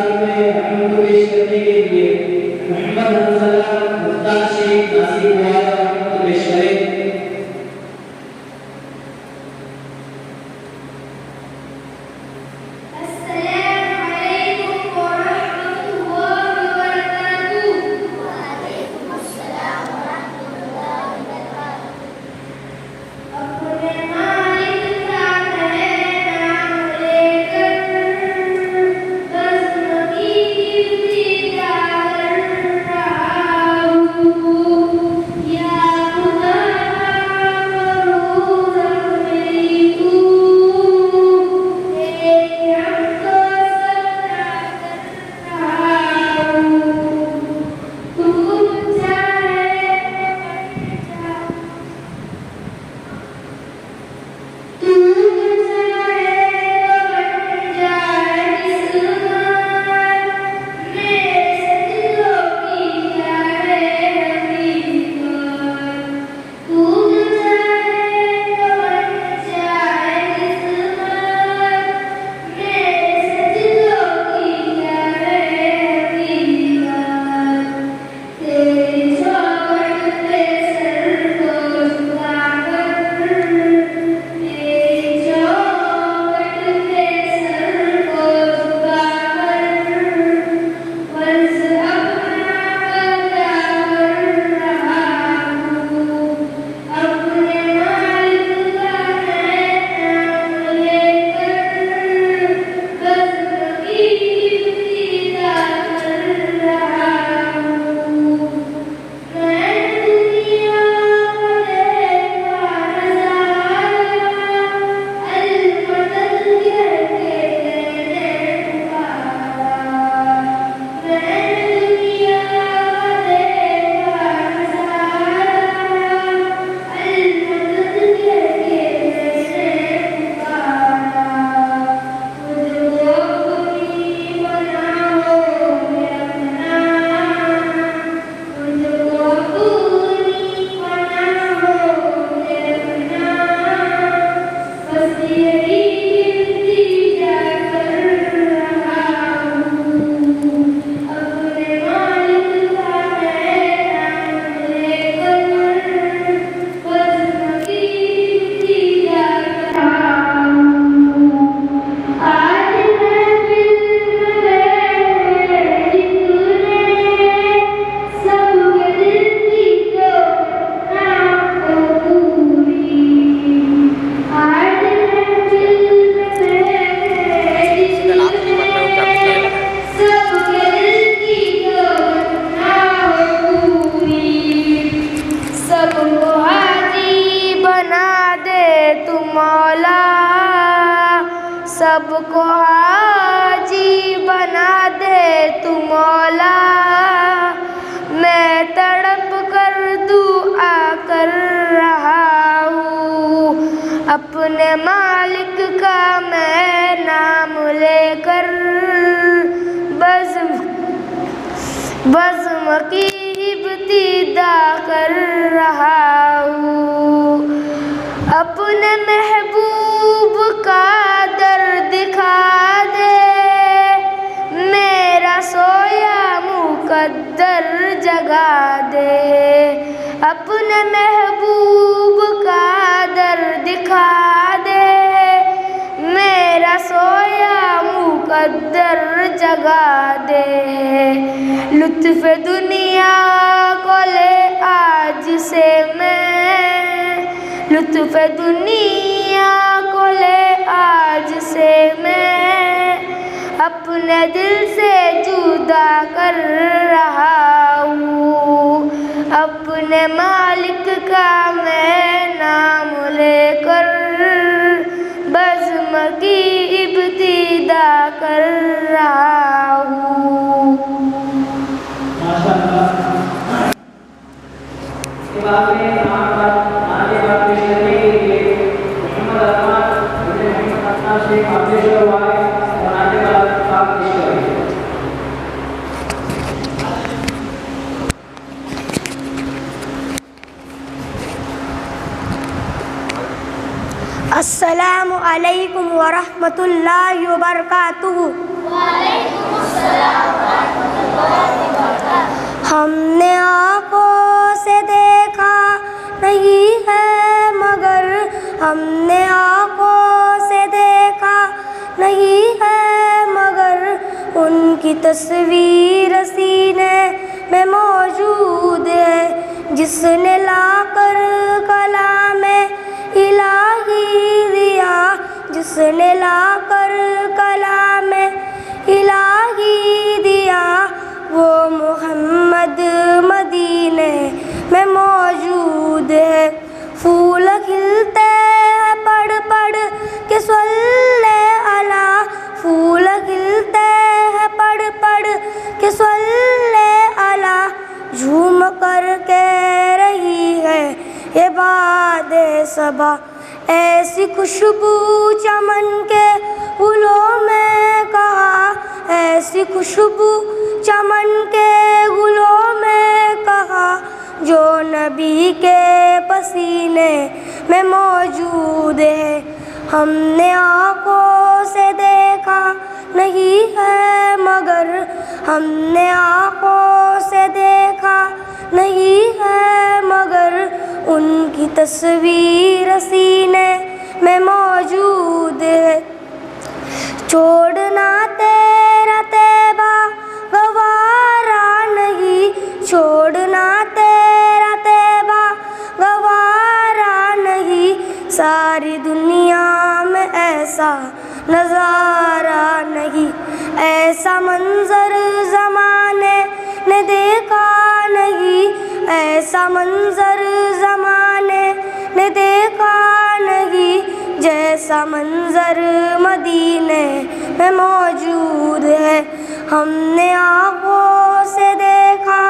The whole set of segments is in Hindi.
साथ में हम पेश करने के लिए मोहम्मद हंसला मुफ्तार शेख नासिर वाला पेश करें। सबको हाजी बना दे तू मौला, मैं तड़प कर दुआ कर रहा हूँ, अपने मालिक का मैं नाम लेकर बज़्म की इब्तिदा कर रहा हूँ। अपने महबूब का दर दिखा दे, मेरा सोया मुकद्दर जगा दे। अपने महबूब का दर दिखा दे, मेरा सोया मुकद्दर जगा दे। लुत्फ़ दुनिया को ले आज से मैं, लुत्फ़ दुनिया को ले आज से मैं, अपने दिल से जुदा कर रहा हूँ। अपने मालिक का मैं नाम लेकर बज़्म की इब्तिदा कर रहा हूँ। अस्सलाम अस्सलामु अलैकुम व रहमतुल्लाहि व बरकातुहू। हमने आँखों से देखा नहीं है मगर, हमने आँखों से देखा नहीं है मगर, उनकी तस्वीर सीने में मौजूद है। जिसने लाकर कलामे इलाही दिया, जिसने लाकर कलामे इलाही दिया, वो मोहम्मद मदीने में मौजूद है। फूल खिलते हैं पढ़ पढ़ के सल्ले अला, फूल खिलते हैं पढ़ पढ़ के सल्ले अला, झूम कर कह रही है ये बादे सबा। ऐसी खुशबू चमन के गुलों में कहा, ऐसी खुशबू चमन के गुलों में कहा, जो नबी के पसीने में मौजूद है। हमने आँखों से देखा नहीं है मगर, हमने आँखों से देखा नहीं है मगर, उनकी तस्वीर सीने में मौजूद है। छोड़ना तेरा तैबा गवारा नहीं, छोड़ना तेरा तैबा गवारा नहीं, सारी दुनिया में ऐसा नज़ारा नहीं, ऐसा मंजर ज़माने ने देखा नहीं, ऐसा मंजर ज़माने ने देखा नहीं, जैसा मंजर मदीने में मौजूद है। हमने आँखों से देखा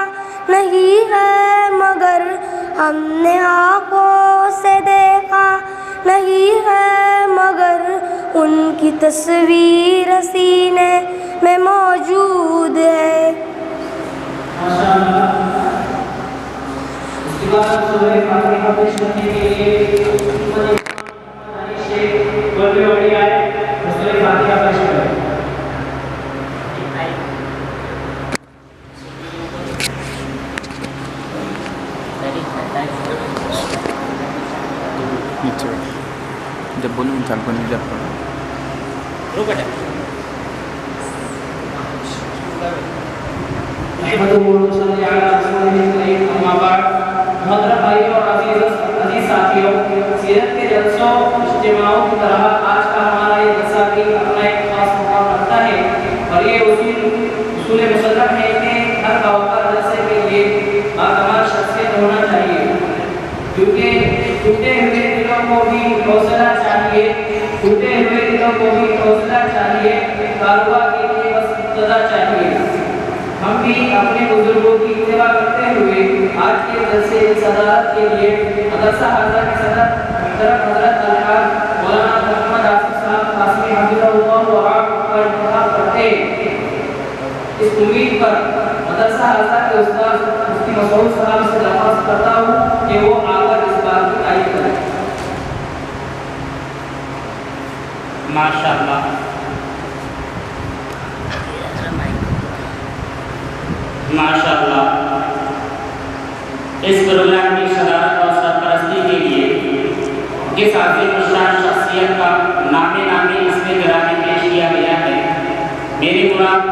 नहीं है मगर, हमने आँखों से देखा नहीं है मगर, उनकी तस्वीर सीने में मौजूद है। उसके बाद सूरह फातिहा पेश करने के लिए बड़ी बड़ी आए सूरह फातिहा पेश करें। जब बोलूँ इंसान को नहीं जब मोहतरम भाइयों और अजीज साथियों, सीरत के जलसों इज्तिमाओं की तरह आज का हमारा ये जलसा भी अपना एक खास मुकाम रखता है और ये उसूल मुसल्लम है कि हर बावकार जलसे के लिए बाकमाल शख्सियत होना चाहिए, क्योंकि टूटे हुए दिलों को भी हौसला चाहिए, टूटे हुए दिलों को भी हौसला चाहिए, कारोबार के लिए बस इब्तिदा चाहिए। हम भी अपने बुजुर्गों की इत्तिबा करते हुए आज के जलसे की सदारत के लिए मदरसा हाजा के सदर मुहतरम हजरत अलहाज मौलाना मोहम्मद आसिफ साहब कासमी हफिज़हुल्लाह व रअह का इंतखाब करते इस उम्मीद पर मदरसा हाजा के उस्ताद मुफ्ती मसऊद साहब से दरख्वास्त करता हूँ कि वो आकर इस बात की तारीफ करें। माशाअल्लाह माशाअल्लाह, इस प्रोग्राम की सदारत और सरपरस्ती के लिए जिस आज़िम शान शख्सियत का नामे इसमें गिरामी पेश किया गया है, मेरी मुराद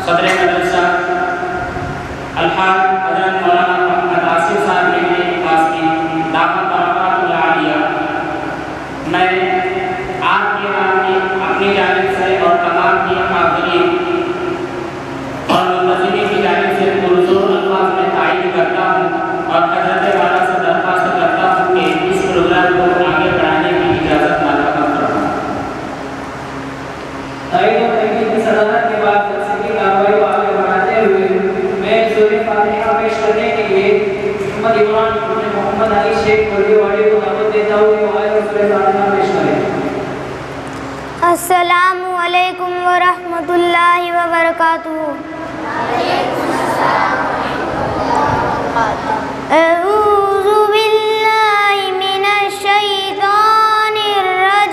सदर मदरसा अलहाज हज़रत मौलाना मोहम्मद आसिफ साहब ने पास की दावत बरक़ातुल आलिया, मैं आपके नाम की अपनी जानिब से और तमाम की हाज़रीन और मुंतज़िमीन की जानिब से पुरज़ोर अल्फाज़ में तायीद करता हूँ और हज़रत वाला से दरख्वास्त करता हूँ कि इस प्रोग्राम को आगे बढ़ाने की इजाज़त मालूम करता हूँ। तायीद और तहक़ीक़ की सदारत के बाद जलसे की कार्रवाई को आगे बढ़ाते हुए मैं सूरह फातिहा पेश करने के लिए मोहम्मद इमरान इब्न मोहम्मद अली शेख कोल्डीवाड़ी को दावत देता हूँ कि वो आए और सूरह फातिहा पेश करें। अस्सलामु अलैकुम व रहमतुल्लाहि व बरकातुहू। अऊज़ु बिल्लाहि मिनश शैतानिर रजीम।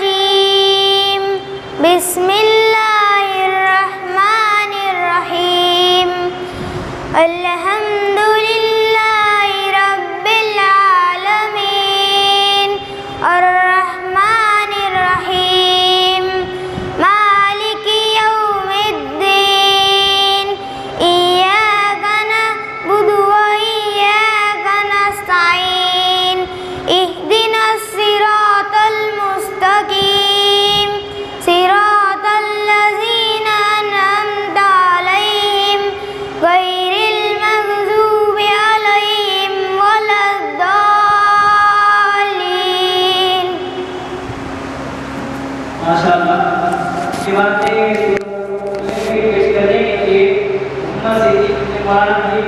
मुस्तफा सैदी ने मौलाना हबीब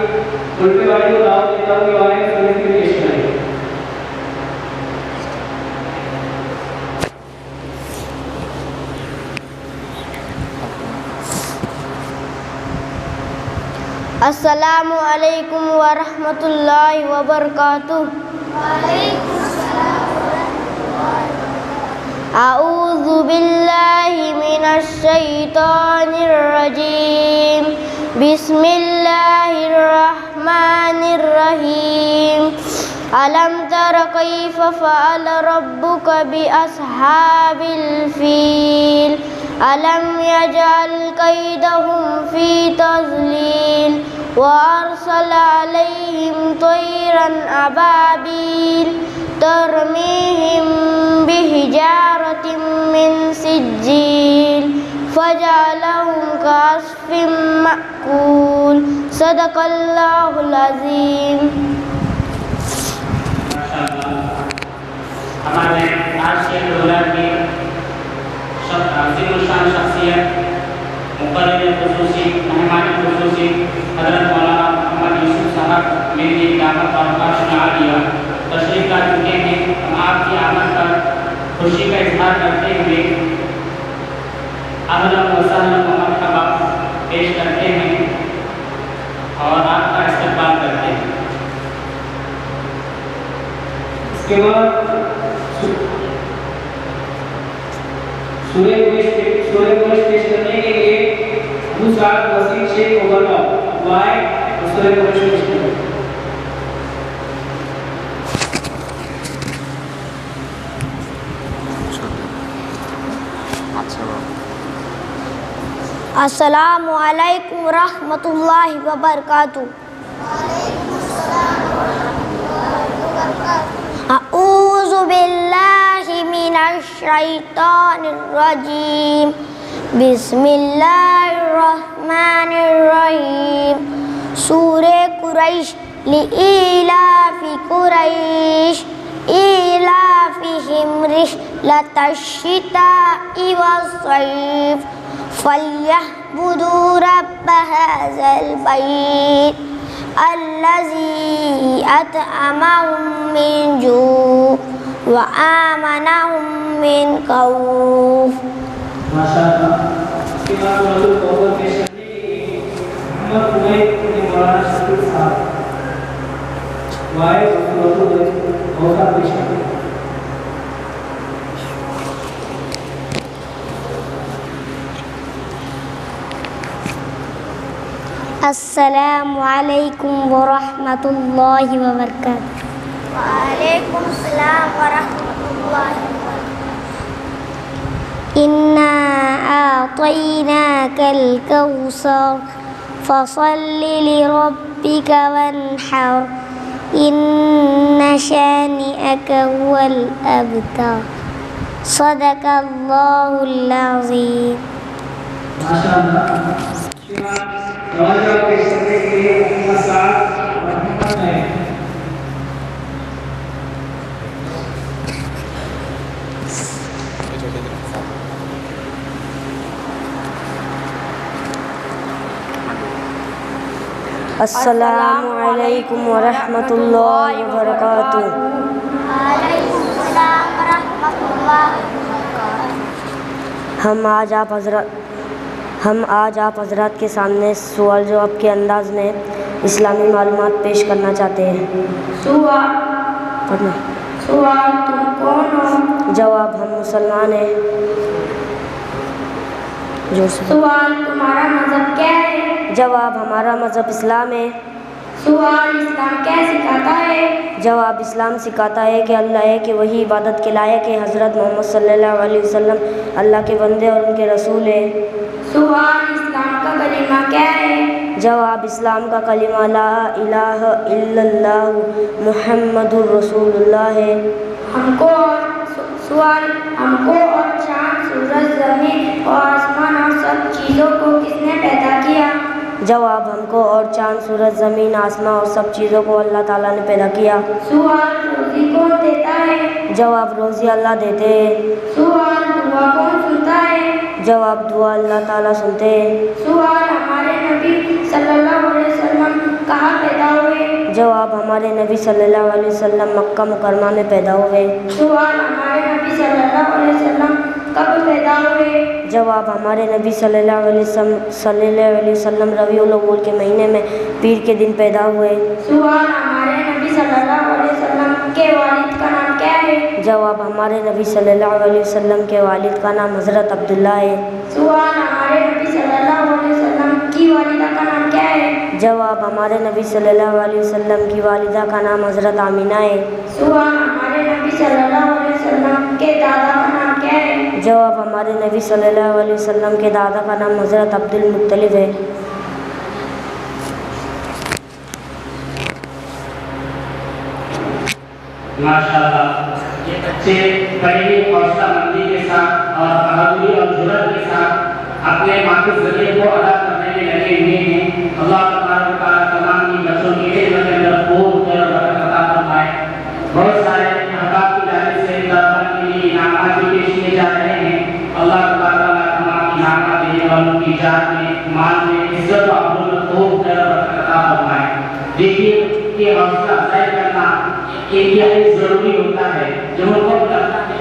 गुलपेवाड़ी को दावत देता हूं कि वो आए सूरत की पेश करें। अस्सलामु अलैकुम वरहमतुल्लाहि वबरकातुह। अऊज़ु बिल्लाहि मिनश शैतानिर रजीम। बिस्मिल्लाहिर रहमानिर रहीम। अलम तर कैफ फ़अल रब्बुका बिअस्हाबिल फ़ील। अलम यजअल कैदहुम फ़ी तज़लील व अरसल अलैहिम तयरन अबाबील तरमीहिम बिहिजारतिम मिन सिज्जील फजअलहुम कअस्फिन मअकूल। सदक़ल्लाहुल अज़ीम। हमारे आज के प्रोग्राम की अज़ीमुश्शान शख्सियत मुक़र्रिर ख़ुसूसी मेहमान ख़ुसूसी हज़रत मौलाना मोहम्मद यूसुफ साहब मेरी दावत और आलिया तशरीफ़ ला चुके हैं। हम आपकी आमद पर खुशी का इजहार करते हुए अहलन व सहलन व मरहबा पेश करते हैं और आपका इस्तक़बाल करते हैं। इसके बाद सूर्य को पेश करने के लिए अबू साद वसीम शेख ओबरगा वाए सूर्य को पेश करें। अस्सलामु अलैकुम रहमतुल्लाहि व बरकातुहू। अऊज़ु बिल्लाहि मिनश शैतानिर रजीम। बिस्मिल्लाहिर रहमानिर रहीम। सूरे कुरैश लिईलाफि कुरैश ईलाफिहिम रिह्लतश शिताइ वस्सैफ फल्यअबुदू रब्ब हाज़ल बैत अल्लज़ी अतअमहुम मिन जू' व आमनहुम मिन खौफ। माशाअल्लाह। इसके बाद मौजूद बहुत पेश करने के लिए मोहम्मद उमैर ने मौलाना शफीक साहब वाए बहुत पेश करें। अस्सलामु अलैकुम वरहमतुल्लाहि वबरकातुहू। वालेकुम अस्सलाम वरहमतुल्लाहि वबरकातुहू। इन्ना आतैनाकल कौसर फसल्लि लिरब्बिका वन्हर इन्न शानिअका हुवल अबतर। सदक़ल्लाहुल अज़ीम। माशाअल्लाह। नवाज़ा पेश करने के लिए मोहम्मद साद और मोहम्मद नईम। अस्सलामु अलैकुम वरहमतुल्लाहि वबरकातुहू। वालेकुम अस्सलाम वरहमतुल्लाहि वबरकातुहू। हम आज आप हज़रात के सामने सवाल जवाब के अंदाज में इस्लामी मालूमात पेश करना चाहते हैं। पढ़ना। सवाल तुम कौन हो? जवाब हम मुसलमान हैं। जोर से। सवाल तुम्हारा मज़हब क्या है? जवाब हमारा मज़हब इस्लाम है। सवाल इस्लाम क्या सिखाता है? जवाब इस्लाम सिखाता है कि अल्लाह है कि वही इबादत के लायक है। हज़रत मोहम्मद सल्लल्लाहु अलैहि वसल्लम अल्लाह के बंदे और उनके रसूल हैं। सवाल इस्लाम का कलीमा क्या है? जवाब इस्लाम का कलीमा ला इलाहा इल्लल्लाह मुहम्मदुर रसूलुल्लाह है। हमको और चाँद, सूरज, ज़मीन और आसमान और सब चीज़ों को किसने पैदा किया? जवाब हमको और चाँद, सूरज, ज़मीन, आसमान और सब चीज़ों को अल्लाह ताला ने पैदा किया। सवाल रोज़ी कौन देता है? जवाब रोज़ी अल्लाह देते हैं। सवाल दुआ कौन सुनता है? जवाब दुआ अल्लाह ताला सुनते हैं। सवाल हमारे नबी सल्लल्लाहु अलैहि वसल्लम कहाँ पैदा हुए? जवाब हमारे नबी सल्लल्लाहु अलैहि वसल्लम मक्का मुकरमा में पैदा हुए। सवाल हमारे नबी सल्लल्लाहु अलैहि वसल्लम कब पैदा हुए? जवाब हमारे नबी सल्लल्लाहु अलैहि वसल्लम रबीउल अव्वल के महीने में पीर के दिन पैदा हुए। सवाल हमारे नबी सल्लल्लाहु अलैहि वसल्लम के वालिद का नाम क्या है? जवाब हमारे नबी सल्लल्लाहु अलैहि वसल्लम के वालिद का नाम हज़रत अब्दुल्ला है। सवाल हमारे नबी सल्लल्लाहु अलैहि वसल्लम की वालिदा का नाम क्या है? जवाब हमारे नबी सल्लल्लाहु अलैहि वसल्लम की वालिदा का नाम हज़रत आमिना है। सवाल हमारे नबी सल्लल्लाहु अलैहि वसल्लम के दादा का नाम क्या है? जवाब हमारे नबी सल्लल्लाहु अलैहि वसल्लम के दादा का नाम हज़रत अब्दुल मुत्तलिब है। माशाअल्लाह, ये बच्चे बड़ी ही हौसलामंदी के साथ और बहादुरी और जुर्रत के साथ अपने मातृ ज़रिए को अदा करने में लगे हुए हैं। अल्लाह तबारक व तआला तमाम ही बच्चों की इल्म के अंदर खूब बरकत अता फरमाए। बहुत सारे अहबाब की जानिब से तलबा के लिए इनामात भी पेश किए जा रहे हैं। अल्लाह तबारक व तआला तमाम इनामात देने वालों की जान में, माल में, इज्जत और अब्रुल में खूब बरकत अता फरमाए। देखिए कि हौसला अफजाई करना इंतहाई जरूरी होता है। जब उनको लगता है कि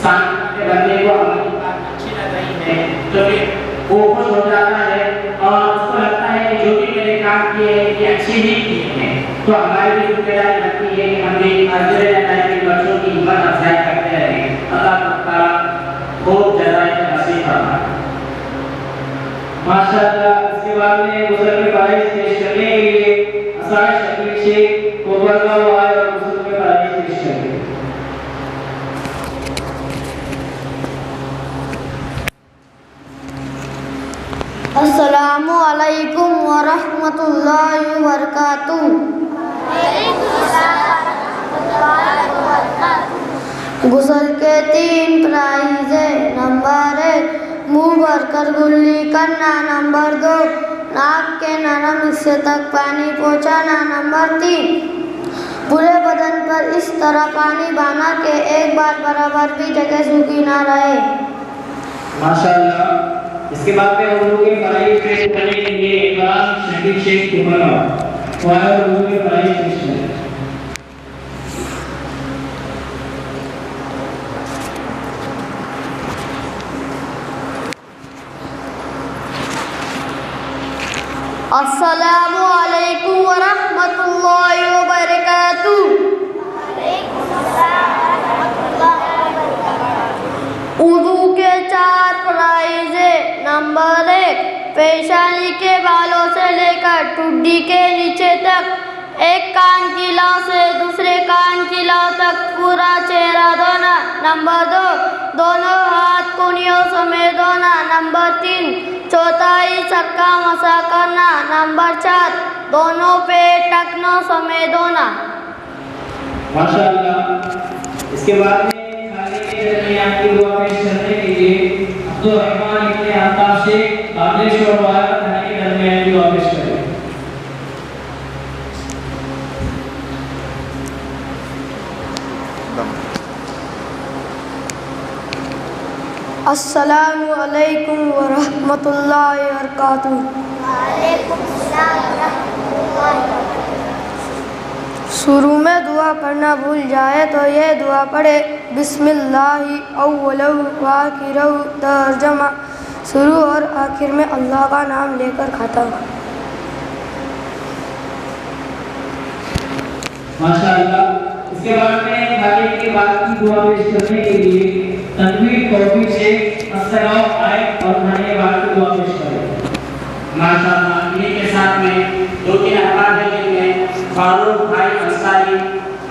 सामने के बंदे को हमारी बात अच्छी लग रही है तो फिर वो खुश हो जाता है और उसको लगता है कि जो भी मैंने काम किए हैं ये अच्छे ही किए हैं। तो हमारी भी जिम्मेदारी बनती है कि हम भी अजर लगाए के बच्चों की हिम्मत अफजाई करते रहें। अल्लाह ताला खूब जज़ाए नसीब फरमाए। माशाअल्लाह, इसके बाद में गुज़र के बारिश पेश करने के लिए असार शकील शेख को बरका हुआ है और गुज़र के बारिश पेश करेंगे। अस्सलामु अलैकुम व रहमतुल्लाहि व बरकातुहू। गुसल के 3 प्राइज है। नंबर 1 मुंह भरकर गुल्ली करना। नंबर 2 नाक के नरम हिस्से तक पानी पहुंचाना। नंबर 3 पूरे बदन पर इस तरह पानी बहाना के एक बार बराबर भी जगह सूखी ना रहे। माशाअल्लाह, इसके बाद में हम लोग के फराइज पेश करने के लिए इकराम शकील शेख को बरका हुआ है और उनके फराइज पेश करेंगे। अस्सलामु अलैकुम व रहमतुल्लाहि व बरकातुहू। उर्दू के 4 प्राइज है। नंबर 1 पेशानी के बालों से लेकर ठुड्डी के नीचे तक एक कान की लौ से दूसरे कान की लौ तक पूरा चेहरा धोना। नंबर 2 दोनों हाथ कुनियों समेत धोना। नंबर 3 चौथाई सर का मसा करना। नंबर 4 दोनों पेट टखनों समेत धोना। माशाअल्लाह, इसके बाद में खाने के दरमियान की दुआ पेश करने के लिए अब्दुल रहमान इब्न अल्ताफ शेख बागेश्वर वाला खाने के दरमियान की दुआ पेश करेंगे। अस्सलामु अलैकुम व रहमतुल्लाहि व बरकातुहू। शुरू में दुआ पढ़ना भूल जाए तो ये दुआ पढ़े, बिस्मिल्लाहि अव्वलहु व आखिरहु। तर्जमा, शुरू और आखिर में अल्लाह का नाम लेकर खाता हूँ। माशाअल्लाह, इसके बाद में खाने के बाद की दुआ पेश करने के लिए तनवीर तौफीक शेख अस्सलाम आए और खाने के बाद की दुआ पेश करें। माशाअल्लाह, इन्हीं के साथ में 2-3 अहबाब हैं जिनमें फारूक भाई अंसारी,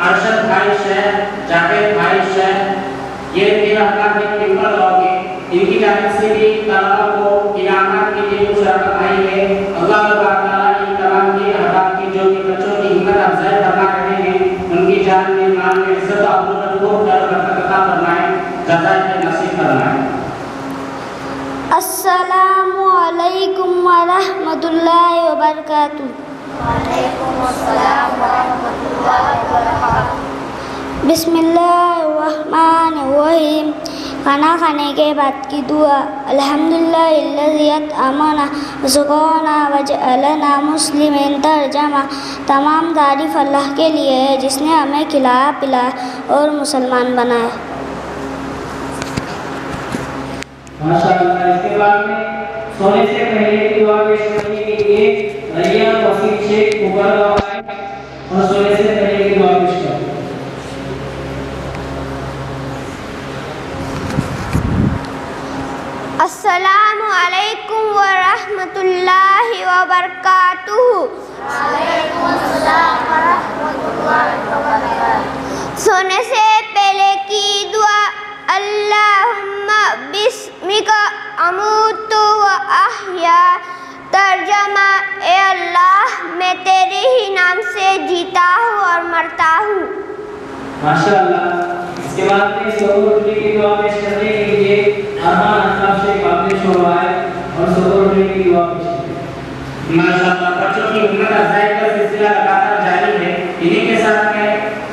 अरशद भाई शेख, जावेद भाई शेख, ये 3 अहबाब हैं टिम्बर लोगे। इनकी जानिब से भी तलबा को इनामात के लिए कुछ रकम आई है। अल्लाह ताला इन तमाम के अहबाब की जो भी बच्चों की हिम्मत अफजाई फरमा रहे हैं उनकी जान में, माल में इज्जत और अब्रुल को बरकत अता फरमाए, जज़ाए नसीब फरमाए। अस्सलामु अलैकुम व रहमतुल्लाहि व बरकातुहू। वालेकुम अस्सलाम व रहमतुल्लाहि व बरकातुहू। बिस्मिल्लाहिर्रहमानिर्रहीम। खाना खाने के बाद की दुआ अल्हम्दुलिल्लाहिल्लज़ी अमना वसक़ाना वजअलना मुस्लिमीन। तर्जमा, तमाम तारीफ़ अल्लाह के लिए है जिसने हमें खिलाया पिलाया और मुसलमान बनाया। माशाअल्लाह। इसके बाद में सोने से पहले की दुआ पेश करने के लिए रैया वसीम शेख ऊपर आए और सोने से पहले की दुआ पेश करें। अस्सलामु अलैकुम व रहमतुल्लाहि व बरकातुहू। सोने से पहले की दुआ अल्लाहुम्मा बिस्मिका अमूतु व अहया। तर्जमा, ए अल्लाह मैं तेरे ही नाम से जीता हूँ और मरता हूँ। माशाअल्लाह। इसके बाद में सुबह उठने की दुआ पेश करने के लिए अरमान अल्ताफ शेख आपने शुरुआत और सुबह उठने की दुआ पेश करें। माशाअल्लाह। बच्चों की हिम्मत अफजाई का सिलसिला लगातार जारी है। इन्हीं के साथ में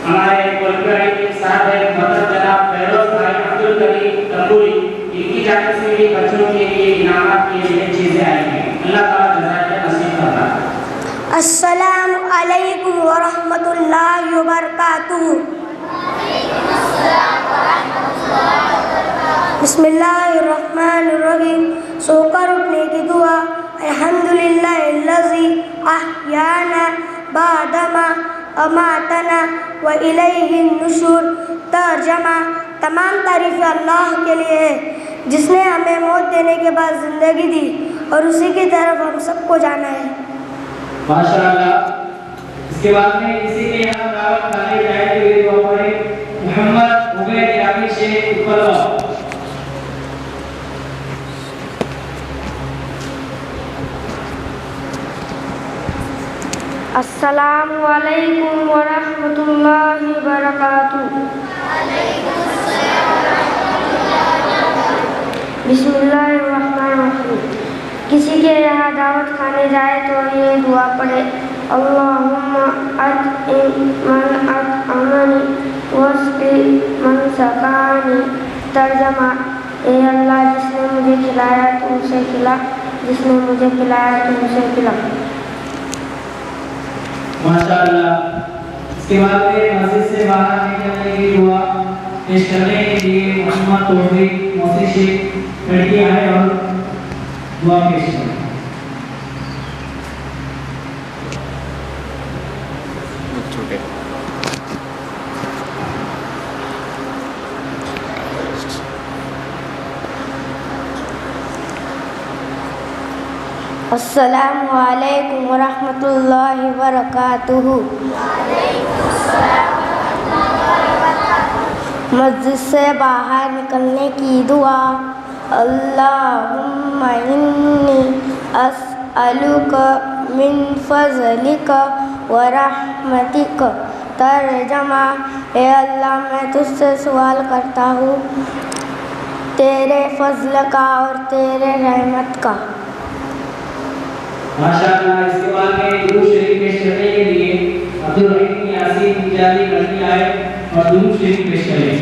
हमारे कोलकाता के साथ है मदर जनाब फैरोज भाई अब्दुल करीम तंबूरी, इनकी जानिब से भी बच्चों के लिए इनामात के लिए चीजें आई हैं। अल्लाह ताला जज़ाए नसीब फरमाए। अस्सलामु अलैकुम व रहमतुल्लाहि व बरकातुहू। बिस्मिल्लाहिर्रहमानिर्रहीम। सोकर उठने की दुआ अल्हम्दुलिल्लाहिल्लज़ी अहयाना बादमा अमातना व इलैहिन नुशूर। तर्जमा, तमाम तारीफ़ अल्लाह के लिए है जिसने हमें मौत देने के बाद ज़िंदगी दी और उसी की तरफ हम सबको जाना है। माशाअल्लाह। इसके बाद में इसी के यहाँ दावत खाने जाए हुए दुआ पढ़े मोहम्मद उबैद यामी शेख ऊपर आओ। अस्सलामु अलैकुम व रहमतुल्लाहि व बरकातुहू। बिस्मिल्लाहिर्रहमानिर्रहीम। किसी के यहाँ दावत खाने जाए तो ये दुआ पढ़े अल्लाहुम्मा अतइम मन अतअमनी वस्क़ि मन सक़ानी। तर्जमा, ए अल्लाह जिसने मुझे खिलाया तो उसे खिला, जिसने मुझे पिलाया तो उसे पिला। माशाअल्लाह। इसके बाद में मस्जिद से बाहर निकलने की दुआ पेश करने के लिए मोहम्मद तौफीक मौसी शेख लड़की आए और दुआ पेश करें। छोटे अस्सलामु अलैकुम व रहमतुल्लाहि व बरकातुहू। मस्जिद से बाहर निकलने की दुआ अल्लाहुम्मा इन्नी अस्अलुका मिन फज़लिका व रहमतिका। तर्जमा, ए अल्लाह मैं तुझसे सवाल करता हूँ तेरे फजल का और तेरे रहमत का। माशाअल्लाह। इसके बाद में दुरूद शरीफ पेश करने के लिए अब्दुल रहीम यासीन जाली लड़की आए और दुरूद शरीफ पेश करें।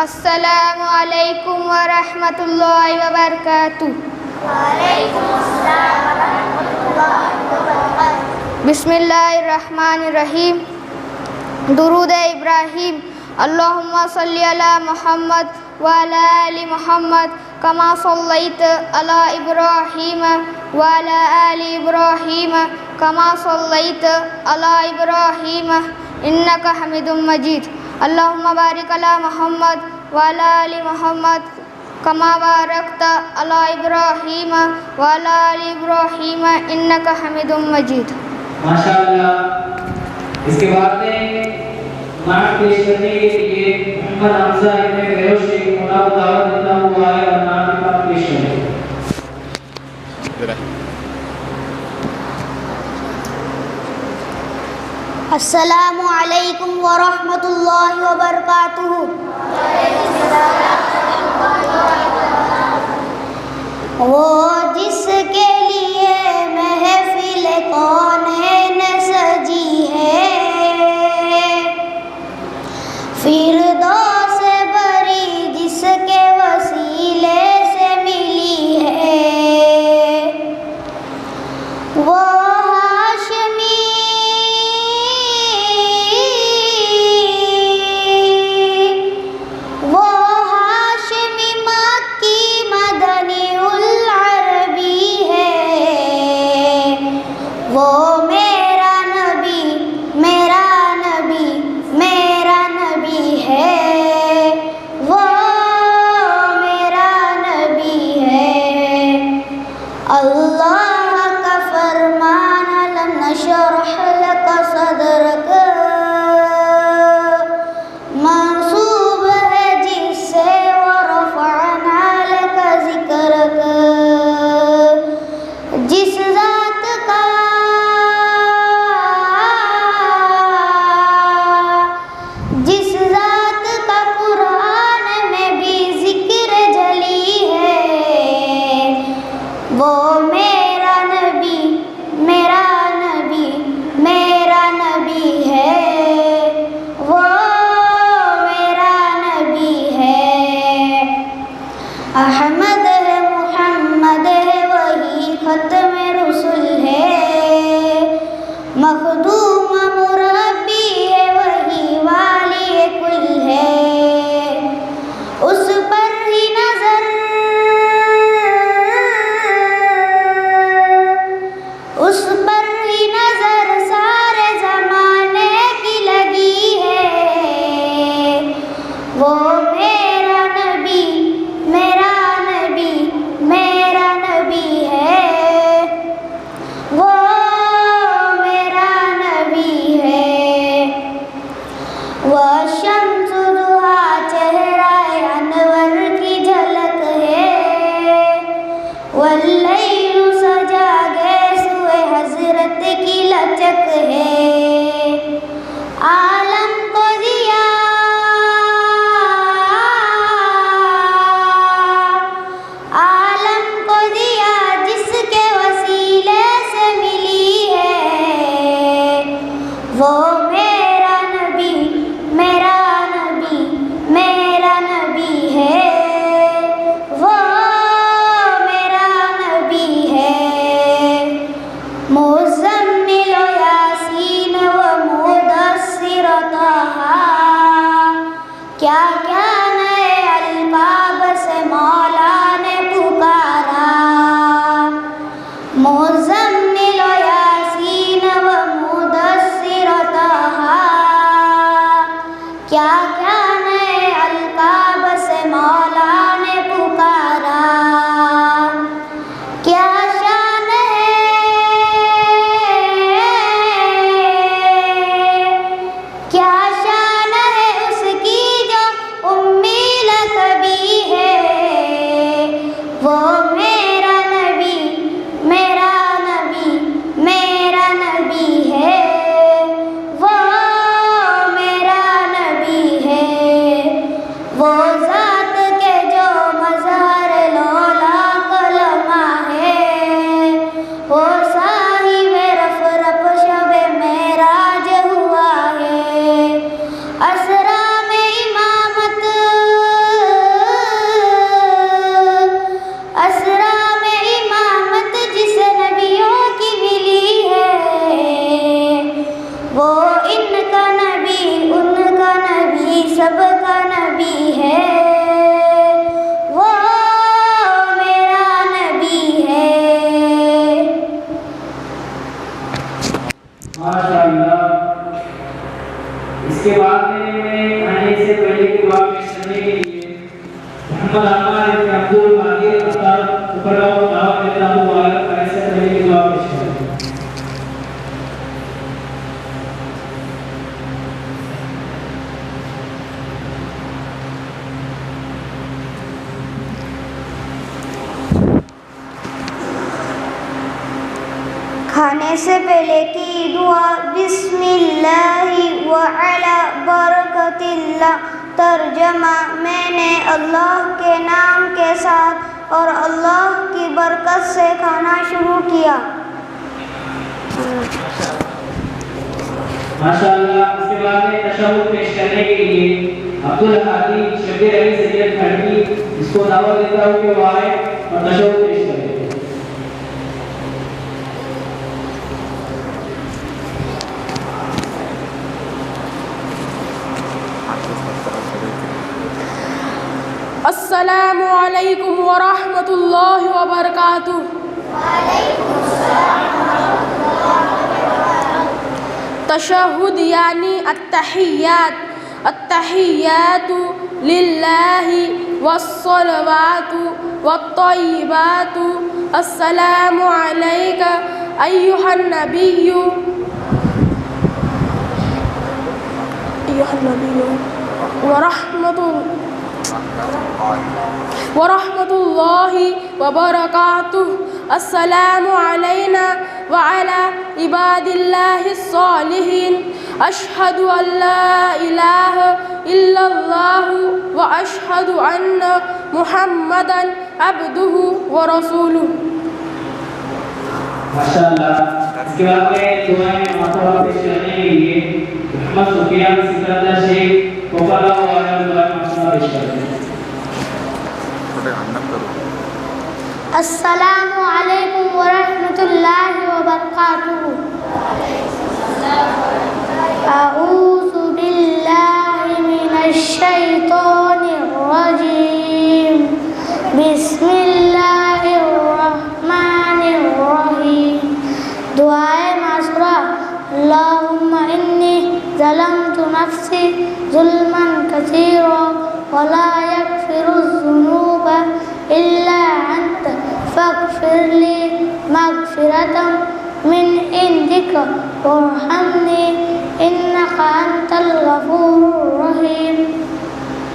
अस्सलामु अलैकुम व रहमतुल्लाहि व बरकातुहू। बिस्मिल्लाहिर्रहमानिर्रहीम। दुरूद इब्राहीम अल्लाहुम्मा सल्ली अला मुहम्मद व अला आलि मुहम्मद कमा सल्लैत अला इब्राहीम व अला आलि इब्राहीम कमा सल्लैत अला इब्राहीम इन्नका हमीदुम मजीद। अल्लाहुम्मा बारिक अला मुहम्मद व अला आलि मुहम्मद कमा बारकत अला इब्राहीम व अला आलि इब्राहीम इन्नका हमीदुम मजीद। माशाअल्लाह। इसके बाद में नाम पेश करने के लिए मोहम्मद हमजा इब्न गैरोश शेख मुनाव दावत देता हुआ है और नाम के बाद पेश करें। अस्सलामु अलैकुम व रहमतुल्लाहि व बरकातुहू। वो जिसके लिए महफिल कौन है न सजी वो मेरा नबी मेरा नबी मेरा नबी है, वो मेरा नबी है। वह शम्स दुहा चेहरा अनवर की झलक है, वल्लैलु सजा गैसुए हजरत की लचक है। आलम को दिया आलम को दिया जिसके वसीले से मिली है, वो मेरा नबी मेरा नबी मेरा नबी है, वो मेरा नबी है। मुज़म्मिल यासीन व मुदस्सिर तहा, क्या क्या नए अल्काब से मौला ने पुकारा। मुज़म्मिल यासीन व मुदस्सिर तहा, क्या क्या नए अल्काब से मौला ने पुकारा। क्या शान क्या शान है उसकी जो उम्मी लक़बी है, वो मेरा नबी मेरा नबी मेरा नबी है, वो मेरा नबी है। वो ज़ात के जो मज़हर लौला कलमा है, वो साहिब रफ़ शब मेराज हुआ है। असरा में इमामत असरा में इमामत जिसे नबियों की मिली है, वो इनका नबी उनका नबी सबका नबी है, वो मेरा नबी है। माशाअल्लाह। इसके बाद में आने से पहले की बात पेश करने के लिए मोहम्मद अहमद इब्न अब्दुल बाकी अख्तर ऊपर और दावत देता हूं और ऐसे पहले की बात पेश करें। खाने से पहले की दुआ बिस्मिल्लाहि व अला बरकतिल्लाह। तर्जमा, मैंने अल्लाह के नाम के साथ और अल्लाह की बरकत से खाना शुरू किया। माशाअल्लाह। इसके बाद में तशहुद पेश करने के लिए अब्दुल हादी शबीर अली सैयद खड़की, इसको दावत देता हूं कि वो आए और तशहुद पेश करें। अस्सलामु अलैकुम व रहमतुल्लाहि व बरकातुहू। तशहुद यानी अत्तहियात। अत्तहियातु लिल्लाहि वस्सलवातु वत्तय्यिबातु। अस्सलामु अलैका अय्युहन नबिय्यु व रहमतुल्लाहि व बरकातुहू। अस्सलामु अलैना व अला इबादिल्लाहिस सालिहीन। अशहदु अल्ला इलाहा इल्लल्लाहु व अशहदु अन्ना मुहम्मदन अब्दुहु व रसूलुहु। माशाअल्लाह। इसके बाद में दुआएं मातहत पेश करने के लिए मोहम्मद सुफियान सिकंदर शेख कोकला और दुआ मातहत पेश करते हैं। अस्सलामु अलैकुम व रहमतुल्लाहि व बरकातुहू। अऊज़ु बिल्लाहि मिनश शैतानिर रजीम। बिस्मिल्लाहिर रहमानिर रहीम। दुआए माशूरा। अल्लाहुम्मा इन्नी ज़लमतु नफ्सी ज़ुल्मन कसीरा वला यग़फ़िरुज़्ज़ुनूबा इल्ला अंत फ़ग़फ़िरली मग़फ़िरतम मिन इंदिक वरहमनी इन्नका अंतल गफ़ूरुर रहीम।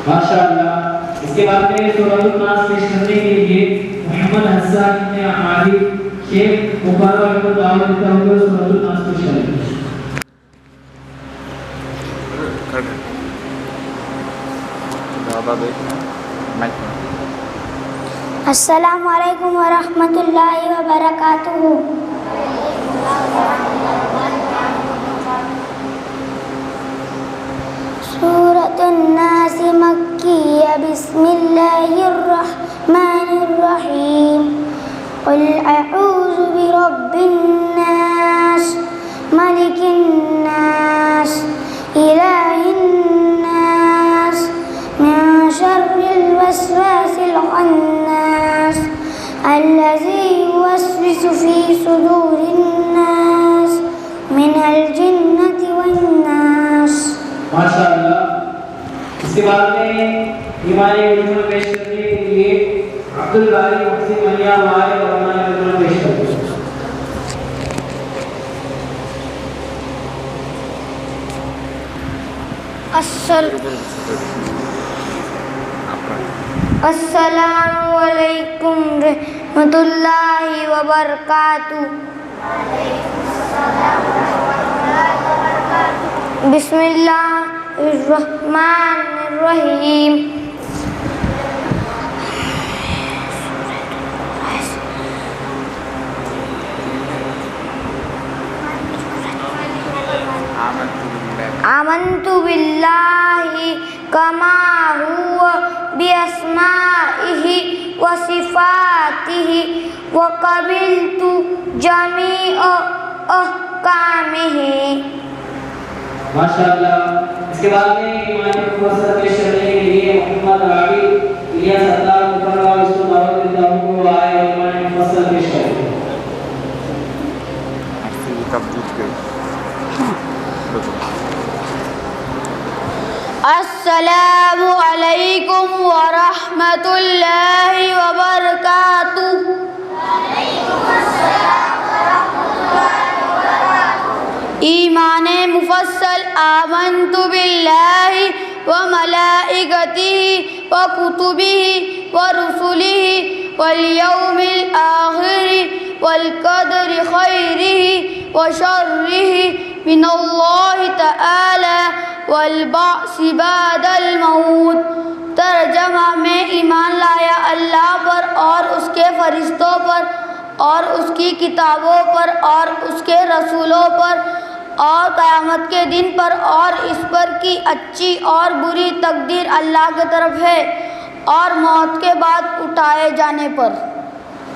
माशाअल्लाह। इसके बाद में सूरह नास पेश करने के लिए मोहम्मद हसन इब्न आरिफ शेख मुबारक को दावत देता हूं सूरह नास पेश करेंगे। अस्सलामु अलैकुम व रहमतुल्लाहि व बरकातुहू। सूरतुन नास मक्किया बिस्मिल्लाहिर रहमानिर रहीम। क़ुल अऊज़ु बिरब्बिन नास मलिकिन नास इलाहिन नास मिन शर्रिल वस्वासिल खन्नास अल्लज़ी युवस्विसु फ़ी सुदूरिन नास मिनल जिन्नति वन नास। माशाअल्लाह। इसके बाद में ईमानी उर्दू पेश करने के लिए अब्दुल बारी मुफ्ती मनिया वाले और ईमानी उर्दू पेश करेंगे। अस्सलामु अलैकुम रहमतुल्लाहि व बरकातुहू। बिस्मिल्लाहिर्रहमानिर्रहीम। आमन्तु बिल्लाहि कमा हुवा बिअस्माइहि व सिफातिहि व क़बिलतु जमीअ अहकामिहि। माशाअल्लाह। इसके बाद में ईमानी मुफस्सर पेश करने के लिए मोहम्मद आबिद इलियास अत्तार मुकर्रम इसको दावत देता हूं वो आए और ईमानी मुफस्सर पेश करेंगे। अस्सलामु अलैकुम व रहमतुल्लाहि व बरकातुहू। ईमाने मुफस्सल आमन्तु बिल्लाहि व मलाइकतिहि व कुतुबिहि व रुसुलिहि वल यौमिल आखिरि वल क़द्रि खैरिहि व शर्रिहि मिनल्लाहि तआला वल बअसी बअदल मौत। तर्जमा में ईमान लाया अल्लाह पर और उसके फरिश्तों पर और उसकी किताबों पर और उसके रसूलों पर और क़यामत के दिन पर और इस पर कि अच्छी और बुरी तकदीर अल्लाह की तरफ है और मौत के बाद उठाए जाने पर।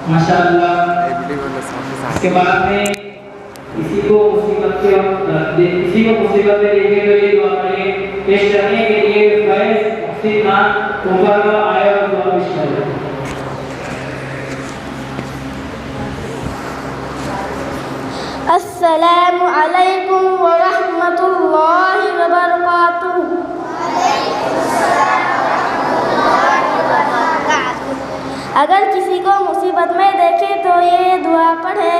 माशाअल्लाह। इसके बाद में किसी को मुसीबत में देखे तो ये दुआ करें। पेश करने के लिए फैज मुफ्ती खान मुबारक आया और दुआ पेश करें। अस्सलामु अलैकुम व रहमतुल्लाहि व बरकातुहू। अगर किसी को मुसीबत में देखे तो ये दुआ पढ़े।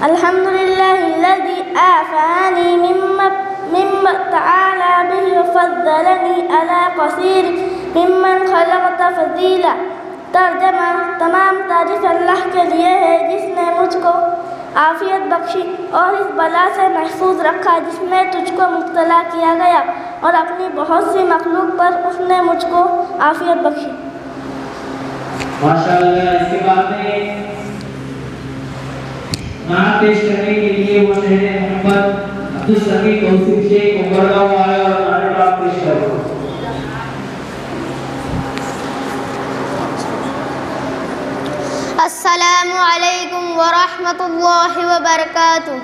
अल्हम्दुलिल्लाहिल्लज़ी आफ़ानी मिम्मा तआला बिही व फ़द्दलनी अला कसीर मिम्मन खलक़ तफ़ज़ीला। तर्जमा तमाम तारीफ़ अल्लाह के लिए है जिसने मुझको आफ़ियत बख्शी और इस बला से महफूज रखा जिसमें तुझको मुब्तला किया गया और अपनी बहुत सी मखलूक पर उसने मुझको आफ़ियत बख्शी। माशाअल्लाह। इसके बाद में नाम पेश करने के लिए वो है मोहम्मद अब्दुल समी तौसीफ शेख मुकर्रम आए और नारे पाक पेश करें। अस्सलामु अलैकुम व रहमतुल्लाहि व बरकातुहू।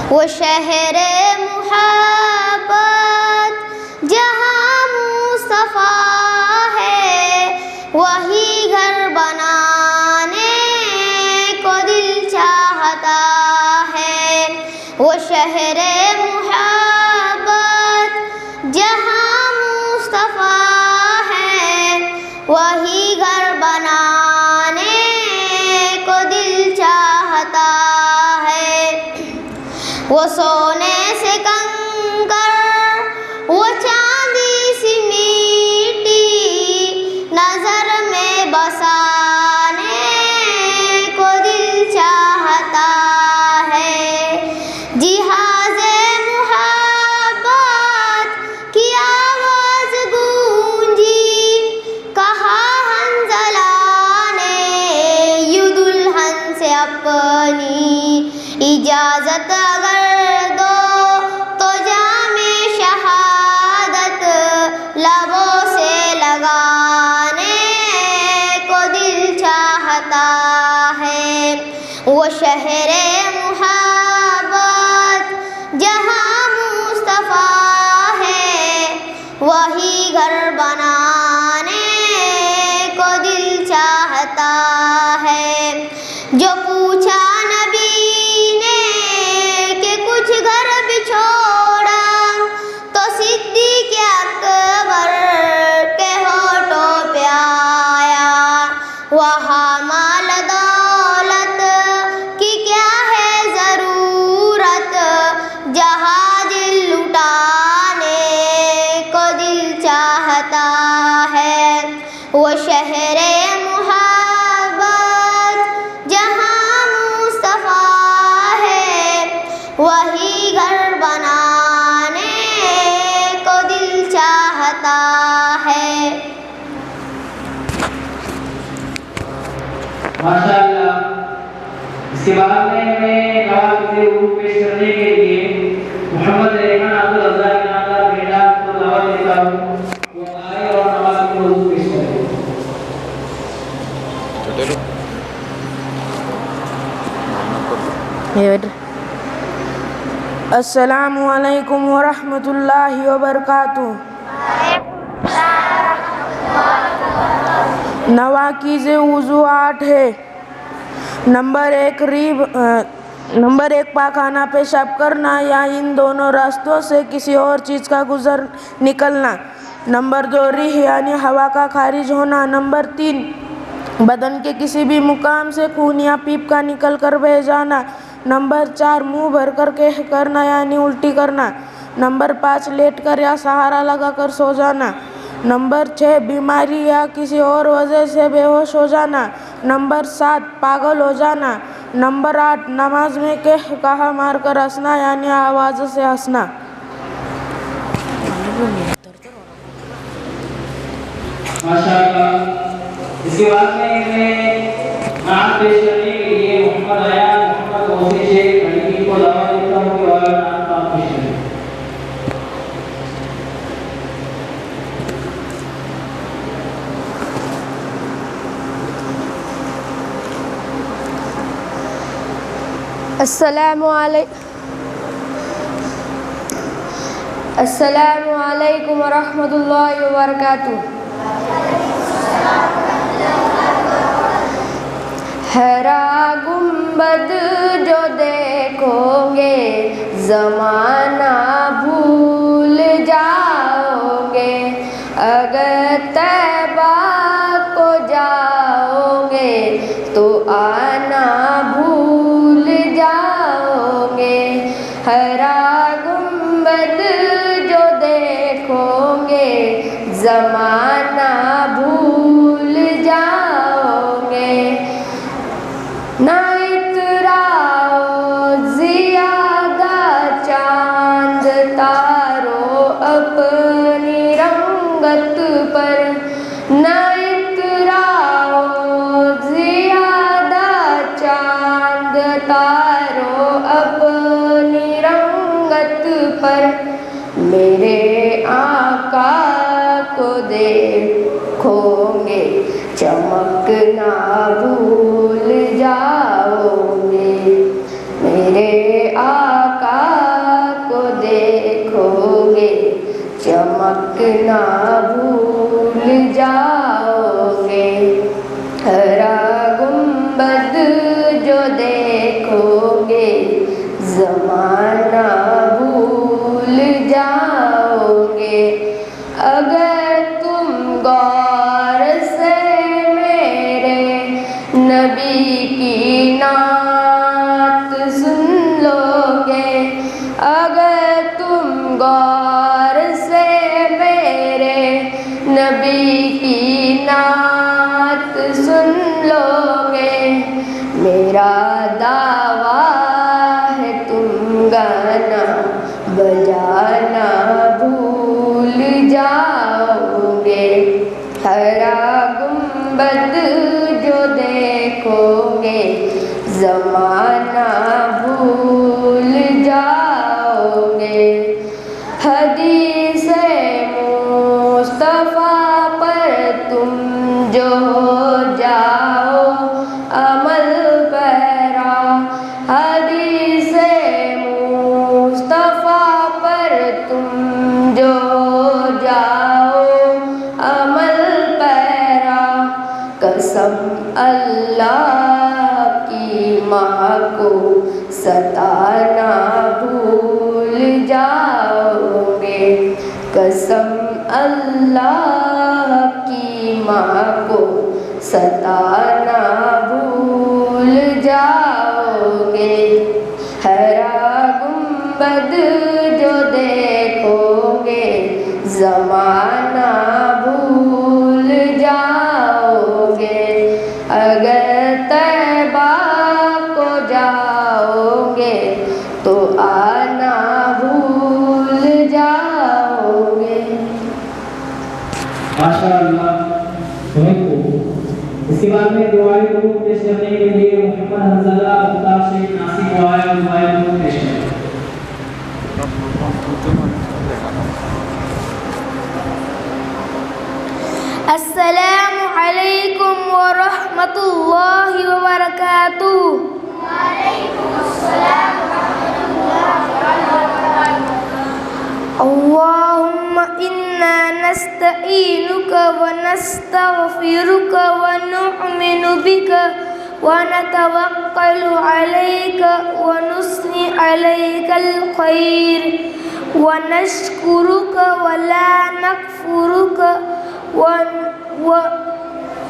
वो शहरे मुहब्बत जहाँ मुस्तफ़ा है वही घर बनाने को दिल चाहता है। वो शहर शहरे मुहब्बत जहाँ मुस्तफ़ा है, वही घर बनाने को दिल चाहता है। माशाअल्लाह। इसके बाद में हमें नवाब से उर्दू पेश करने के लिए मोहम्मद रेहान अब्दुल रज़ाक नादा बेटा को दावत देता हूँ, वो आए और नवाब की उर्दू पेश करें। अस्सलामु अलैकुम व रहमतुल्लाहि व बरकातुहू। नवाकीज़े वुज़ू 8 है। नंबर एक पाखाना पेशाब करना या इन दोनों रास्तों से किसी और चीज़ का गुजर निकलना। नंबर 2 रिह यानी हवा का खारिज होना। नंबर 3 बदन के किसी भी मुकाम से खून या पीप का निकल कर बह जाना। नंबर 4 मुंह भर कर कह करना यानी उल्टी करना। नंबर 5 लेट कर या सहारा लगा कर सो जाना। नंबर 6 बीमारी या किसी और वजह से बेहोश हो जाना। नंबर 7 पागल हो जाना। नंबर 8 नमाज में कहा मार कर हंसना यानी आवाज़ से हंसना। माशाअल्लाह। इसके बाद में हमें नाम पेश करने के लिए मोहम्मद अयान मोहम्मद गौसी शेख खलीफी को दावत देता हूँ कि वह नाम पेश करें। अस्सलामु अलैकुम व रहमतुल्लाहि व बरकातुहू। हरा गुंबद जो देखोगे ज़माना भूल जाओगे, अगर तैबा को जाओगे तो आना भूल जाओगे। हरा गुंबद जो देखोगे ज़माना भूल जाओगे। ना इतराओ ज़ियादा चांद तारो अपनी रंगत पर, ना इतराओ ज़ियादा चांद तारो अपनी रंगत पर। मेरे आका को देखोगे चमक ना भूल जाओगे। मेरे आका को देखोगे चमक ना भूल जाओगे। हरा गुंबद जो देखोगे ज़माना भूल जाओगे। अगर तुम गौर से मेरे नबी की नात सुन लोगे, अगर तुम गौर से मेरे नबी की नात सुन लोगे, मेरा दावा है तुम गाना बजाना भूल जाओगे। हरा गुंबद जो देखोगे ज़माना भूल जाओगे। हदीस मुस्तफ़ा पर तुम जो हो जाओ अमल पैरा। हदीस मुस्तफ़ा पर तुम जो जाओ अमल पैरा। कसम अल्लाह की माँ को सताना भूल जाओगे। कसम अल्लाह की माँ को सताना भूल जाओगे। हरा गुंबद जो देखोगे ज़माना भूल जाओगे। माशाअल्लाह बहुत खूब। इसके बाद में दुआएं दुरूद पेश करने के लिए मोहम्मद हंज़ला अब्तार शेख नासिर दुआएं दुरूद पेश करें। अस्सलामु अलैकुम व रहमतुल्लाहि व बरकातुहू। अल्लाहुम्मा इन्ना नस्तईनुका व नस्तगफिरुका व नु'मिनु बिका व नतवक्कलु अलैका व नुस्नी अलैकल खैर व नशकुरुका व ला नकफुरुका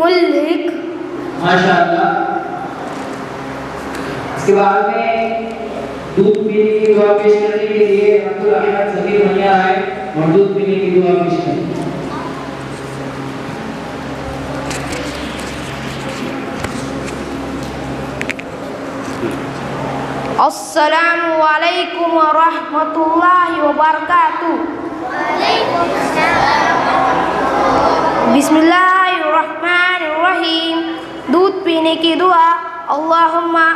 मुल्हिक। माशाअल्लाह। इसके बाद में दूध पीने की दुआ पेश करने के लिए अब्दुल अहमद सगीर भैया आए और दूध पीने की दुआ पेश करें। अस्सलामु अलैकुम व रहमतुल्लाहि व बरकातुहू। बिस्मिल्लाहिर्रहमानिर्रहीम। दूध पीने की दुआ। अल्लाहुम्मा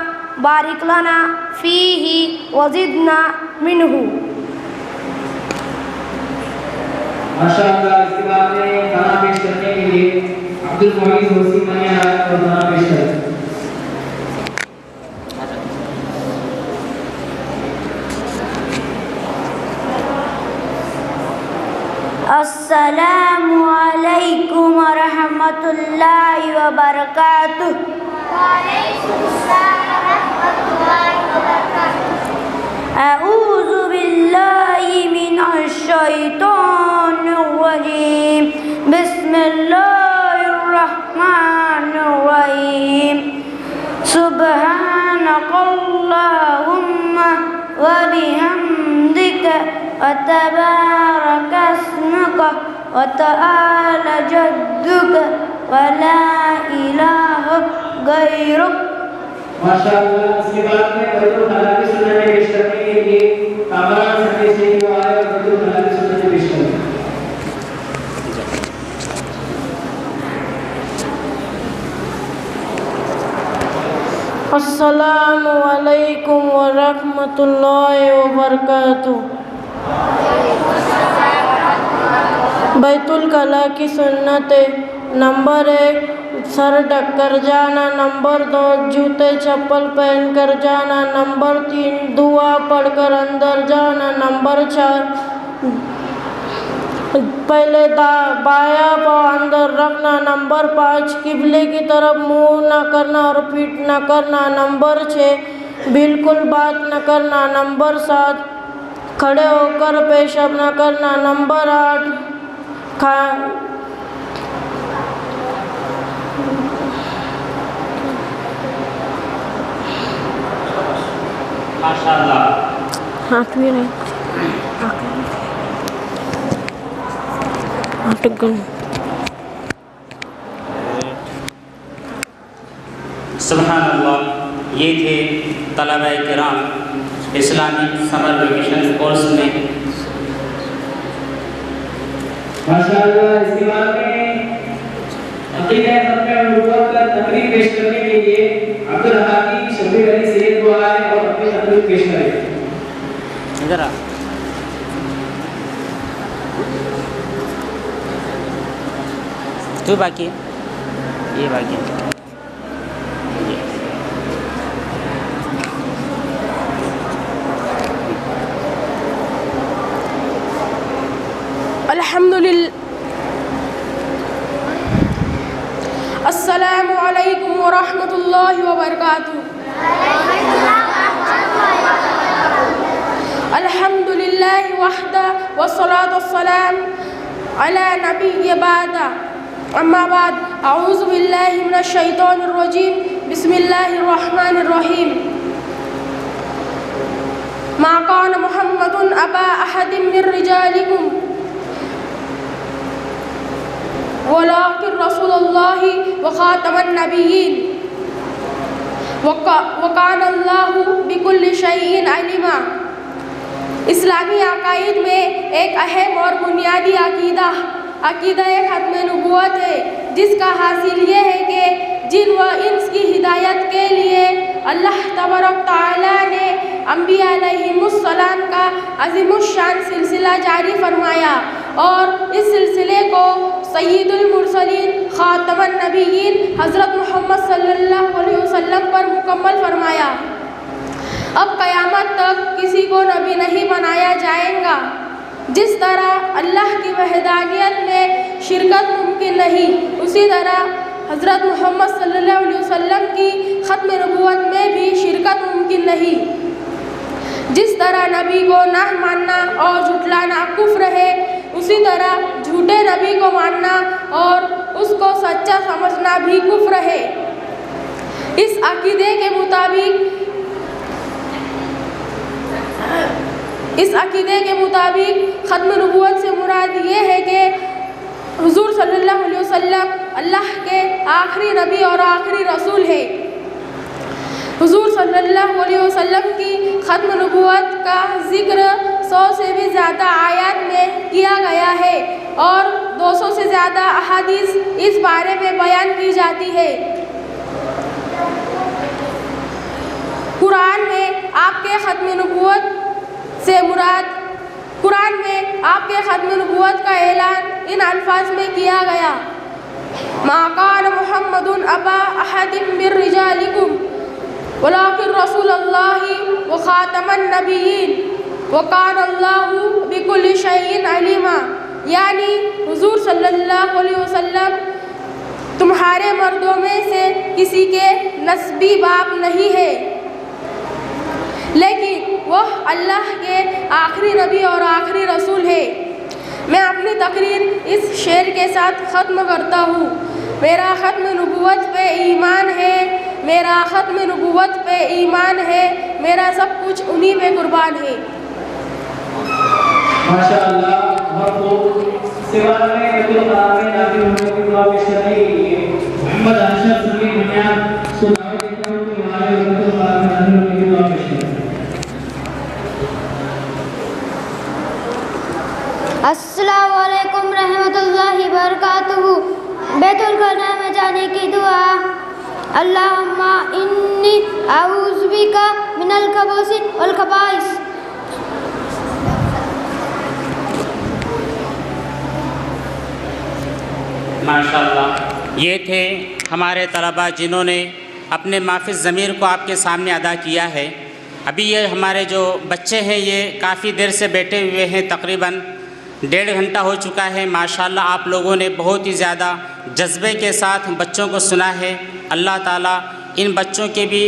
बारिक लना फीही व ज़िदना मिन्हु। माशाअल्लाह। इसके बाद में खाना पेश करने के लिए अब्दुल मुईज़ होसी भैया आए और खाना पेश करें। अस्सलामु अलैकुम व रहमतुल्लाहि व बरकातुहू। अऊज़ु बिल्लाहि मिनश शैतानिर रजीम। बिस्मिल्लाहिर रहमानिर रहीम। सुब्हानकल्लाहुम्मा व बिहम्दिका व तबारक अस्मुका व तआला जद्दुका व ला इलाहा गैरुक। माशाअल्लाह। इसके बाद में बदरुल हलाल की सुन्नत पेश करने के लिए कामरान संदेश से जो आए और बदरुल हलाल की सुन्नत पेश करें। अस्सलामु अलैकुम व रहमतुल्लाहि व बरकातुहू। बैतुल कला की सुन्नतें। नंबर 1 सर ढक कर जाना। नंबर 2 जूते चप्पल पहन कर जाना। नंबर 3 दुआ पढ़कर अंदर जाना। नंबर 4 पहले बाया पाँव अंदर रखना। नंबर 5 किबले की तरफ मुंह न करना और पीठ न करना। नंबर 6 बिल्कुल बात न करना। नंबर 7 खड़े होकर पेशाब न करना। नंबर 8 माशाअल्लाह। हाथ भी नहीं सुब्हानअल्लाह। ये थे तलबा-ए किराम इस्लामिक समर वेकेशन कोर्स में। माशाअल्लाह। इसके बाद में अकीदा खत्म नबुव्वत का तकरीर पेश करने के लिए अब्दुल हादी शबीर अली सैयद को आए और अपनी तकरीर पेश करें। इधर आ। तू बाकी है, ये बाकी है। अल्हम्दुलिल्लाह। अस्सलामु अलैकुम व रहमतुल्लाहि व बरकातुहू। अल्हम्दुलिल्लाहि वहदा वस्सलातु वस्सलाम अला नबी बाद अम्मा बाद अऊज़ु बिल्लाहि मिनश शैतानिर रजीम बिस्मिल्लाहिर रहमानिर रहीम मा कान मुहम्मदुन अबा अहदिम मिर रिजालिकुम वलाकिन रसूलुल्लाहि व खातमन नबिय्यीन व कानल्लाहु बिकुल्लि शैइन अलीमा। इस्लामी अकाईद में एक अहम और बुनियादी अकीदा ख़त्म नबूवत है, जिसका हासिल ये है कि जिन व इंस की हिदायत के लिए अल्लाह तबारक तआला ने अंबिया अलैहिमुस्सलाम का अज़ीमुश्शान सिलसिला जारी फरमाया और इस सिलसिले को सय्यिदुल मुरसलीन ख़ातमुन नबिय्यीन हज़रत मोहम्मद सल्लल्लाहु अलैहि वसल्लम पर मुकम्मल फरमाया। अब क़यामत तक किसी को नबी नहीं बनाया जाएगा। जिस तरह अल्लाह की वहदानियत में शिरकत मुमकिन नहीं, उसी तरह हज़रत मोहम्मद सल्लल्लाहु अलैहि वसल्लम की ख़त्म नबूवत में भी शिरकत मुमकिन नहीं। जिस तरह नबी को ना मानना और झुटलाना कुफ्र है, उसी तरह झूठे नबी को मानना और उसको सच्चा समझना भी कुफ्र है। इस अकीदे के मुताबिक ख़त्म नबूवत से मुराद ये है कि हुज़ूर सल्लल्लाहु अलैहि वसल्लम अल्लाह के आखिरी नबी और आखिरी रसूल है। हुज़ूर सल्लल्लाहु अलैहि वसल्लम की ख़त्म नबूवत का ज़िक्र 100 से भी ज़्यादा आयत में किया गया है और 200 से ज़्यादा अहादीस इस बारे में बयान की जाती है। कुरान में आपके ख़त्म नबूवत से मुराद कुरान में आपके ख़त्म नबूवत का ऐलान इन अल्फाज में किया गया, मा कान मुहम्मदुन अबा अहदिम मिर रिजालिकुम वलाकिन रसूलुल्लाहि व खातमन नबिय्यीन व कानल्लाहु बिकुल्लि शैइन अलीमा। यानी हुज़ूर सल्लल्लाहु अलैहि वसल्लम तुम्हारे मर्दों में से किसी के नस्बी बाप नहीं है, लेकिन वह अल्लाह के आखिरी नबी और आखिरी रसूल है। मैं अपनी तकरीर इस शेर के साथ ख़त्म करता हूँ। मेरा ख़त्म नबूवत पे ईमान है, मेरा ख़त्म नबूवत पे ईमान है, मेरा सब कुछ उन्हीं पे कुर्बान है। माशाअल्लाह, बहुत खूब। सेवा में अब्दुल कलाम ने नाज़िल होने की दुआ पेश करने के लिए मोहम्मद अशरफ सुन्नी बुनियाद सुनाए देता हूं कि हमारे अब्दुल कलाम ने नाज़िल होने की दुआ पेश करें। अस्सलामु अलैकुम रहमतुल्लाहि बरकातुहू। बैतुल खला में जाने की दुआ। अल्लाहुम्मा इन्नी अऊज़ु बिका मिनल खबूसी वल खबाइस। माशाअल्लाह, ये थे हमारे तलबा जिन्होंने अपने माफ़िज़ ज़मीर को आपके सामने अदा किया है। अभी ये हमारे जो बच्चे हैं ये काफ़ी देर से बैठे हुए हैं, तकरीबन 1.5 घंटा हो चुका है। माशाअल्लाह, आप लोगों ने बहुत ही ज़्यादा जज्बे के साथ बच्चों को सुना है। अल्लाह ताला इन बच्चों के भी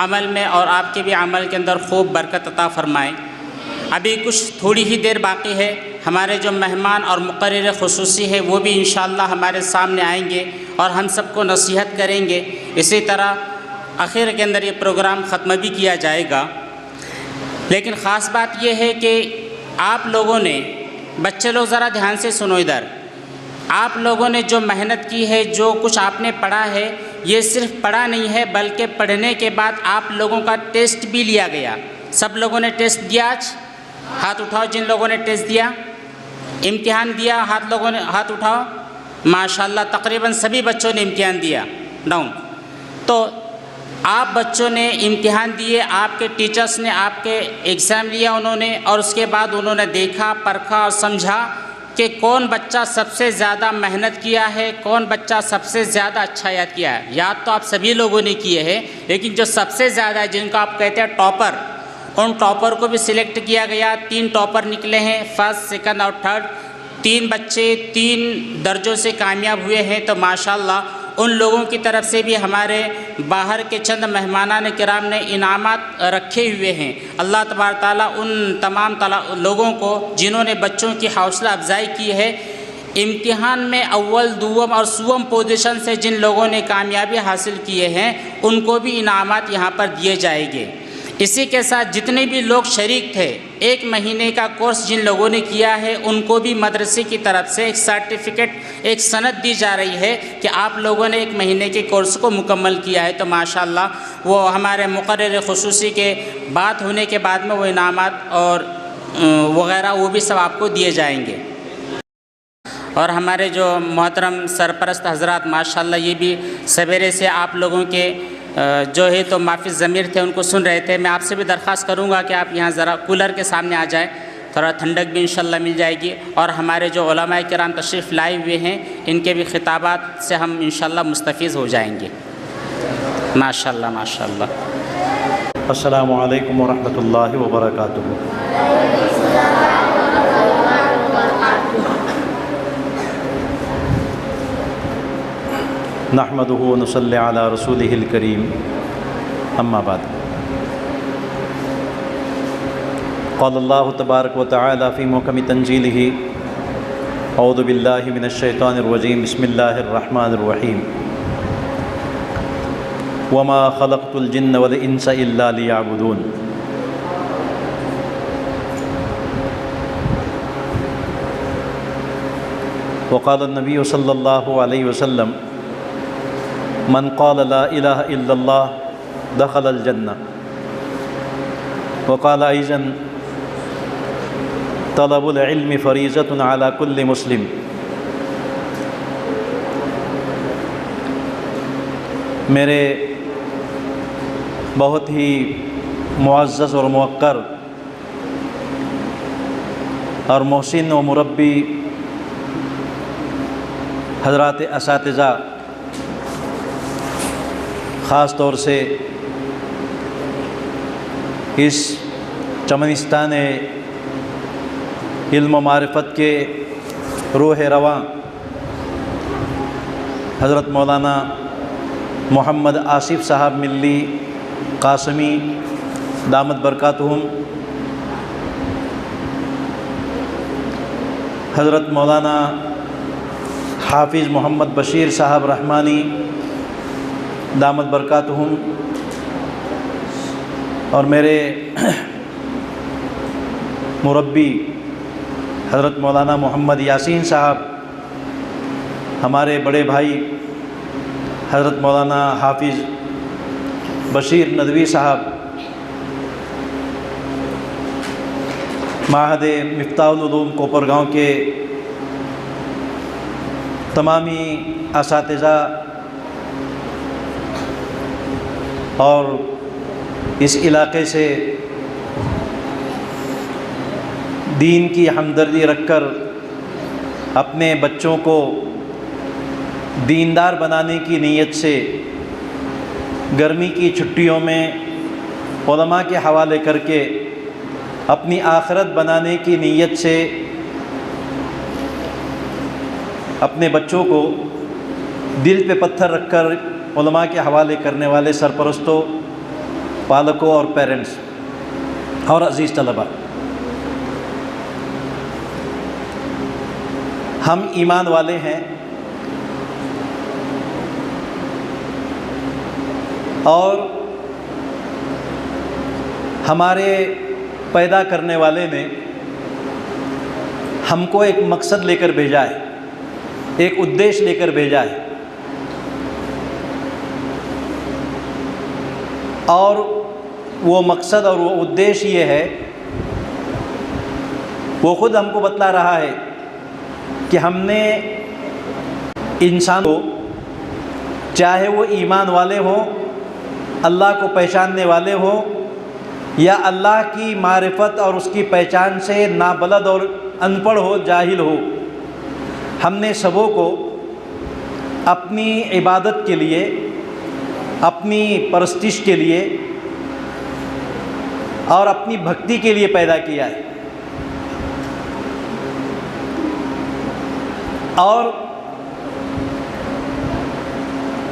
अमल में और आपके भी अमल के अंदर खूब बरकत अता फ़रमाए। अभी कुछ थोड़ी ही देर बाकी है। हमारे जो मेहमान और मुक़र्रिर ख़ुसूसी है वो भी इंशाअल्लाह हमारे सामने आएंगे और हम सबको नसीहत करेंगे। इसी तरह आखिर के अंदर ये प्रोग्राम ख़त्म भी किया जाएगा। लेकिन ख़ास बात ये है कि आप लोगों ने, बच्चे लोग ज़रा ध्यान से सुनो इधर, आप लोगों ने जो मेहनत की है, जो कुछ आपने पढ़ा है, ये सिर्फ पढ़ा नहीं है बल्कि पढ़ने के बाद आप लोगों का टेस्ट भी लिया गया। सब लोगों ने टेस्ट दिया? आज हाथ उठाओ जिन लोगों ने टेस्ट दिया, इम्तिहान दिया। हाथ उठाओ। माशाअल्लाह, तकरीबन सभी बच्चों ने इम्तिहान दिया। डाउन। तो आप बच्चों ने इम्तिहान दिए, आपके टीचर्स ने आपके एग्ज़ाम लिया उन्होंने, और उसके बाद उन्होंने देखा, परखा और समझा कि कौन बच्चा सबसे ज़्यादा मेहनत किया है, कौन बच्चा सबसे ज़्यादा अच्छा याद किया है। याद तो आप सभी लोगों ने किए हैं, लेकिन जो सबसे ज़्यादा, जिनको आप कहते हैं टॉपर, उन टॉपर को भी सिलेक्ट किया गया। 3 टॉपर निकले हैं, फर्स्ट, सेकंड और थर्ड। 3 बच्चे 3 दर्जों से कामयाब हुए हैं। तो माशाअल्लाह, उन लोगों की तरफ से भी हमारे बाहर के चंद मेहमानान किराम ने इनामात रखे हुए हैं। अल्लाह तबारक ताला उन तमाम लोगों को जिन्होंने बच्चों की हौसला अफजाई की है, इम्तिहान में अव्वल, दुव्वम और सुवम पोजीशन से जिन लोगों ने कामयाबी हासिल किए हैं उनको भी इनामात यहाँ पर दिए जाएंगे। इसी के साथ जितने भी लोग शरीक थे, 1 महीने का कोर्स जिन लोगों ने किया है उनको भी मदरसे की तरफ से एक सर्टिफिकेट, एक सनद दी जा रही है कि आप लोगों ने 1 महीने के कोर्स को मुकम्मल किया है। तो माशाअल्लाह वो हमारे मुक़र्रिर ख़ुसूसी के बात होने के बाद में वो इनामात और वग़ैरह वो भी सब आपको दिए जाएंगे। और हमारे जो मोहतरम सरपरस्त हज़रात माशाअल्लाह ये भी सवेरे से आप लोगों के जो है तो माफ़ी ज़मीर थे उनको सुन रहे थे। मैं आपसे भी दरख्वास्त करूँगा कि आप यहाँ ज़रा कूलर के सामने आ जाएँ, थोड़ा ठंडक भी इंशाअल्लाह मिल जाएगी। और हमारे जो उलमाए किराम तशरीफ़ लाए हुए हैं इनके भी खिताबात से हम इंशाअल्लाह मुस्तफ़ीज़ हो जाएंगे। माशाअल्लाह माशाअल्लाह। अस्सलामु अलैकुम वरहमतुल्लाहि वबरकातुहू। नहमदुहु व नुसल्ली अला रसूलिहिल करीम, अम्मा बाद। क़ालल्लाहु तबारक व तआला फ़ी मुहकमि तंज़ीलिही, औज़ु बिल्लाहि मिनश शैतानिर रजीम, बिस्मिल्लाहिर रहमानिर रहीम। वमा खलक़तुल जिन्न वल इंसा इल्ला लियअबुदून। वक़ाल नबी सल्लल्लाहु अलैहि वसल्लम, मन क़ाल ला इलाहा इल्लल्लाह दख़लल जन्नह। वक़ाल अयज़न, तलबुल इल्मि फ़रीज़तुन अला कुल्लि मुस्लिम। मेरे बहुत ही मुअज़्ज़ज़ और मुवक्कर और मोहसिन व मुरब्बी हज़रात असातिज़ा, ख़ास तौर से इस चमनिस्तान इल्म व मारिफत के रूह रवां हज़रत मौलाना मोहम्मद आसिफ़ साहब मिल्ली कासमी दामत बरकातुहुम, हज़रत मौलाना हाफिज़ मोहम्मद बशीर साहब रहमानी दामत बरकातुहुम, और मेरे मुरब्बी हज़रत मौलाना मोहम्मद यासीन साहब, हमारे बड़े भाई हज़रत मौलाना हाफिज़ बशीर नदवी साहब, माहद मिफ्ताहुल उलूम कोपरगांव के तमामी असातिज़ा और इस इलाक़े से दीन की हमदर्दी रखकर अपने बच्चों को दीनदार बनाने की नीयत से गर्मी की छुट्टियों में उलमा के हवाले करके अपनी आखिरत बनाने की नीयत से अपने बच्चों को दिल पे पत्थर रखकर उलमा के हवाले करने वाले सरपरस्तों, पालकों और पेरेंट्स और अज़ीज़ तलबा, हम ईमान वाले हैं और हमारे पैदा करने वाले ने हमको एक मकसद लेकर भेजा है, एक उद्देश्य लेकर भेजा है, और वो मकसद और वो उद्देश्य ये है, वो ख़ुद हमको बतला रहा है कि हमने इंसान को, चाहे वो ईमान वाले हों, अल्लाह को पहचानने वाले हों, या अल्लाह की मारिफत और उसकी पहचान से नाबलद और अनपढ़ हो, जाहिल हो, हमने सबों को अपनी इबादत के लिए, अपनी परस्तिश के लिए और अपनी भक्ति के लिए पैदा किया है। और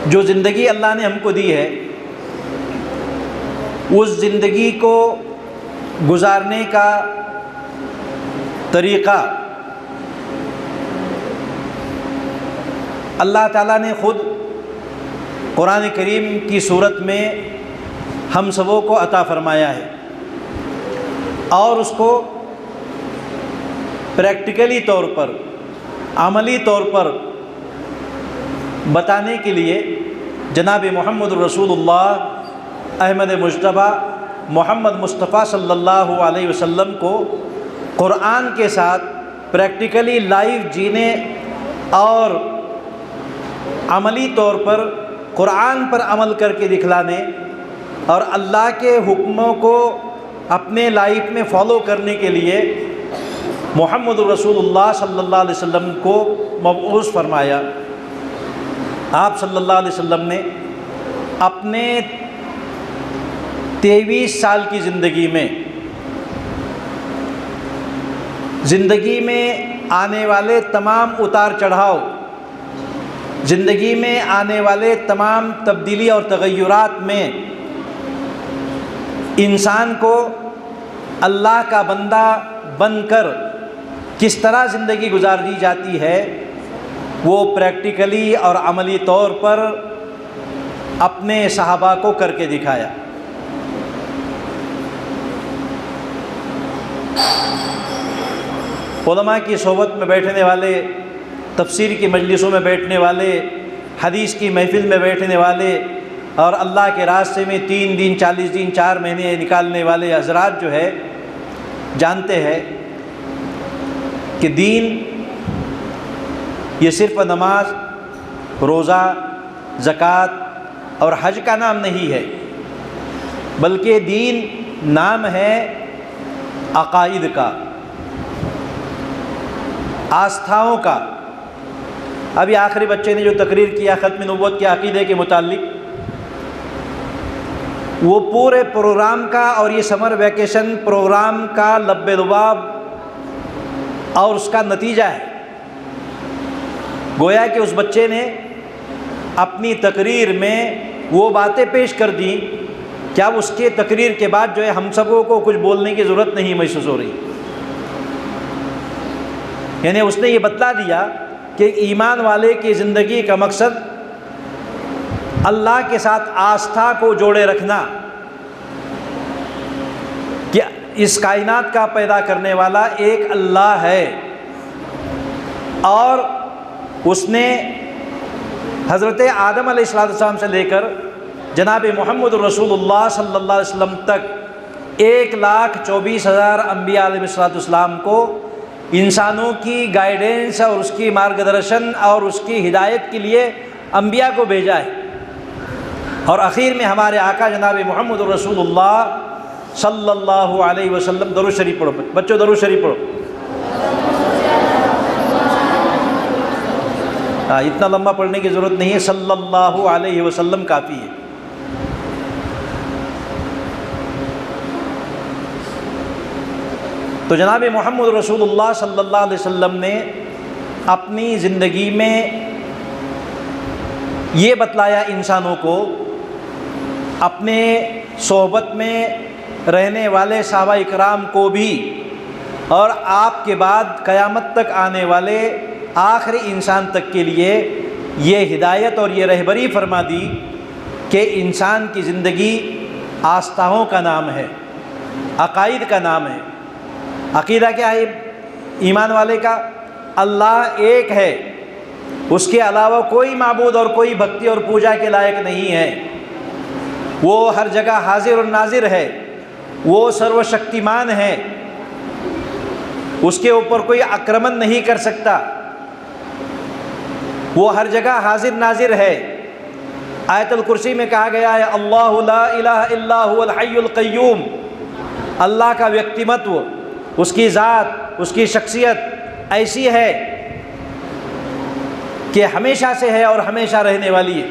जो ज़िंदगी अल्लाह ने हमको दी है, उस ज़िंदगी को गुजारने का तरीक़ा अल्लाह ताला ने ख़ुद कुरान करीम की सूरत में हम सबों को अता फ़रमाया है और उसको प्रैक्टिकली तौर पर, अमली तौर पर बताने के लिए जनाब मोहम्मद रसूलुल्लाह अहमद मुज्तबा मोहम्मद मुस्तफ़ा सल्लल्लाहु अलैहि वसल्लम को कुरान के साथ प्रैक्टिकली लाइव जीने और अमली तौर पर कुरान पर अमल करके दिखलाने और अल्लाह के हुक्मों को अपने लाइफ में फ़ॉलो करने के लिए मोहम्मद रसूलुल्लाह सल्लल्लाहु अलैहि वसल्लम को मबऊस फरमाया। आप सल्लल्लाहु अलैहि वसल्लम ने अपने 23 साल की ज़िंदगी में आने वाले तमाम उतार चढ़ाव, ज़िंदगी में आने वाले तमाम तब्दीली और तग़य्युरात में इंसान को अल्लाह का बंदा बनकर किस तरह ज़िंदगी गुजारी जाती है वो प्रैक्टिकली और अमली तौर पर अपने सहाबा को करके दिखाया। उलमा की सोबत में बैठने वाले, तफसीर की मजलिसों में बैठने वाले, हदीस की महफिल में बैठने वाले और अल्लाह के रास्ते में 3 दिन 40 दिन 4 महीने निकालने वाले हजरात जो है जानते हैं कि दीन ये सिर्फ़ नमाज, रोज़ा, ज़कात और हज का नाम नहीं है, बल्कि दीन नाम है अक़ाइद का, आस्थाओं का। अभी आखिरी बच्चे ने जो तकरीर किया ख़त्म नबूवत के अक़ीदे के मुतालिक, वो पूरे प्रोग्राम का और ये समर वैकेशन प्रोग्राम का लब्बे-लुबाब और उसका नतीजा है। गोया कि उस बच्चे ने अपनी तकरीर में वो बातें पेश कर दी कि अब उसके तकरीर के बाद जो है हम सबों को कुछ बोलने की ज़रूरत नहीं महसूस हो रही। यानी उसने ये बतला दिया कि ईमान वाले की ज़िंदगी का मकसद अल्लाह के साथ आस्था को जोड़े रखना, कि इस कायनात का पैदा करने वाला एक अल्लाह है और उसने हज़रत आदम अलैहिस्सलाम से लेकर जनाब मोहम्मद रसूलुल्लाह सल्लल्लाहु अलैहि वसल्लम तक 1,24,000 अम्बिया अलैहिस्सलाम को इंसानों की गाइडेंस और उसकी मार्गदर्शन और उसकी हिदायत के लिए अम्बिया को भेजा है। और आखिर में हमारे आका जनाब मोहम्मद रसूलुल्लाह सल्लल्लाहु अलैहि वसल्लम, दरूद शरीफ पढ़ो बच्चों, दरूद शरीफ पढ़ो। हाँ, इतना लंबा पढ़ने की ज़रूरत नहीं है, सल्लल्लाहु अलैहि वसल्लम काफ़ी है। तो जनाब मोहम्मद रसूलुल्लाह सल्लल्लाहु अलैहि वसल्लम ने अपनी ज़िंदगी में ये बतलाया इंसानों को, अपने सोहबत में रहने वाले सहाबा इकराम को भी और आपके बाद क़यामत तक आने वाले आखिरी इंसान तक के लिए ये हिदायत और ये रहबरी फरमा दी कि इंसान की ज़िंदगी आस्थाओं का नाम है, अक़ाइद का नाम है। अक़ीदा क्या है ईमान वाले का? अल्लाह एक है, उसके अलावा कोई माबूद और कोई भक्ति और पूजा के लायक नहीं है। वो हर जगह हाजिर और नाजिर है, वो सर्वशक्तिमान है, उसके ऊपर कोई आक्रमण नहीं कर सकता, वो हर जगह हाजिर नाजिर है। आयतुल कुर्सी में कहा गया है अल्लाहु ला इलाहा इल्ला हुवल हय्युल क़य्यूम। अल्लाह का व्यक्तिमत्व, उसकी ज़ात, उसकी शख्सियत ऐसी है कि हमेशा से है और हमेशा रहने वाली है।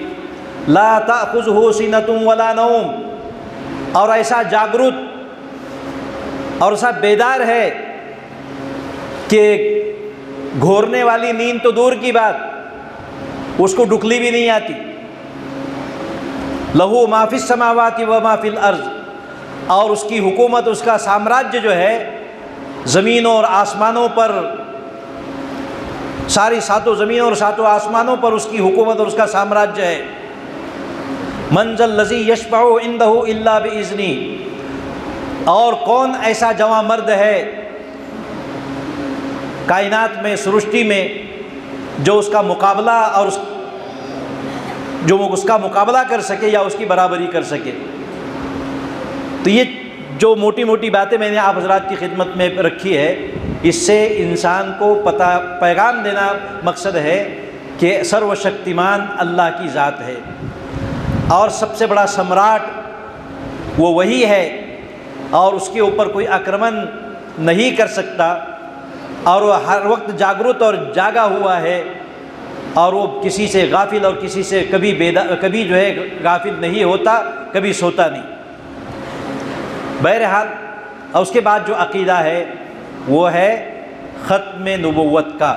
ला ताख़ुज़ुहु सिनतुन वला नौम, और ऐसा जागरूक और ऐसा बेदार है कि घोरने वाली नींद तो दूर की बात, उसको डुकली भी नहीं आती। लहू मा फिस समावाति व मा फिल अर्ज़, और उसकी हुकूमत, उसका साम्राज्य जो है ज़मीनों और आसमानों पर सारी सातों ज़मीनों और सातों आसमानों पर उसकी हुकूमत और उसका साम्राज्य है। मंज़ल लज़ी यशफ़अु इंदहु इल्ला बिइज़्नी, और कौन ऐसा जवां मर्द है कायनात में, सृष्टि में, जो उसका मुकाबला और जो उसका मुकाबला कर सके या उसकी बराबरी कर सके। तो ये जो मोटी मोटी बातें मैंने आप हज़रात की खिदमत में रखी है, इससे इंसान को पैगाम देना मकसद है कि सर्वशक्तिमान अल्लाह की ज़ात है और सबसे बड़ा सम्राट वो वही है और उसके ऊपर कोई आक्रमण नहीं कर सकता, और वो हर वक्त जागरूक और जागा हुआ है, और वो किसी से गाफिल और किसी से कभी जो है गाफिल नहीं होता, कभी सोता नहीं। बहरहाल, और उसके बाद जो अक़ीदा है वो है ख़त्म नबुव्वत का,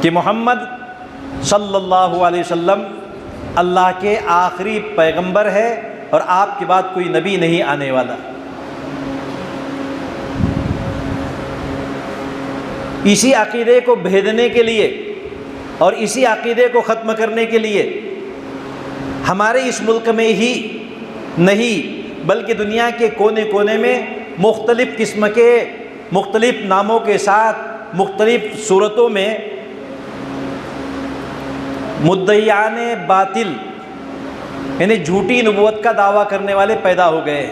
कि मोहम्मद सल्लल्लाहु अलैहि वसल्लम अल्लाह के आखिरी पैगंबर है और आपके बाद कोई नबी नहीं आने वाला। इसी अक़ीदे को भेदने के लिए और इसी अक़ीदे को ख़त्म करने के लिए हमारे इस मुल्क में ही नहीं बल्कि दुनिया के कोने कोने में मुख्तलिफ़ किस्म के मुख्तलिफ़ नामों के साथ मुख्तलिफ़ सूरतों में मुद्दईयान बातिल यानी झूठी नबूवत का दावा करने वाले पैदा हो गए।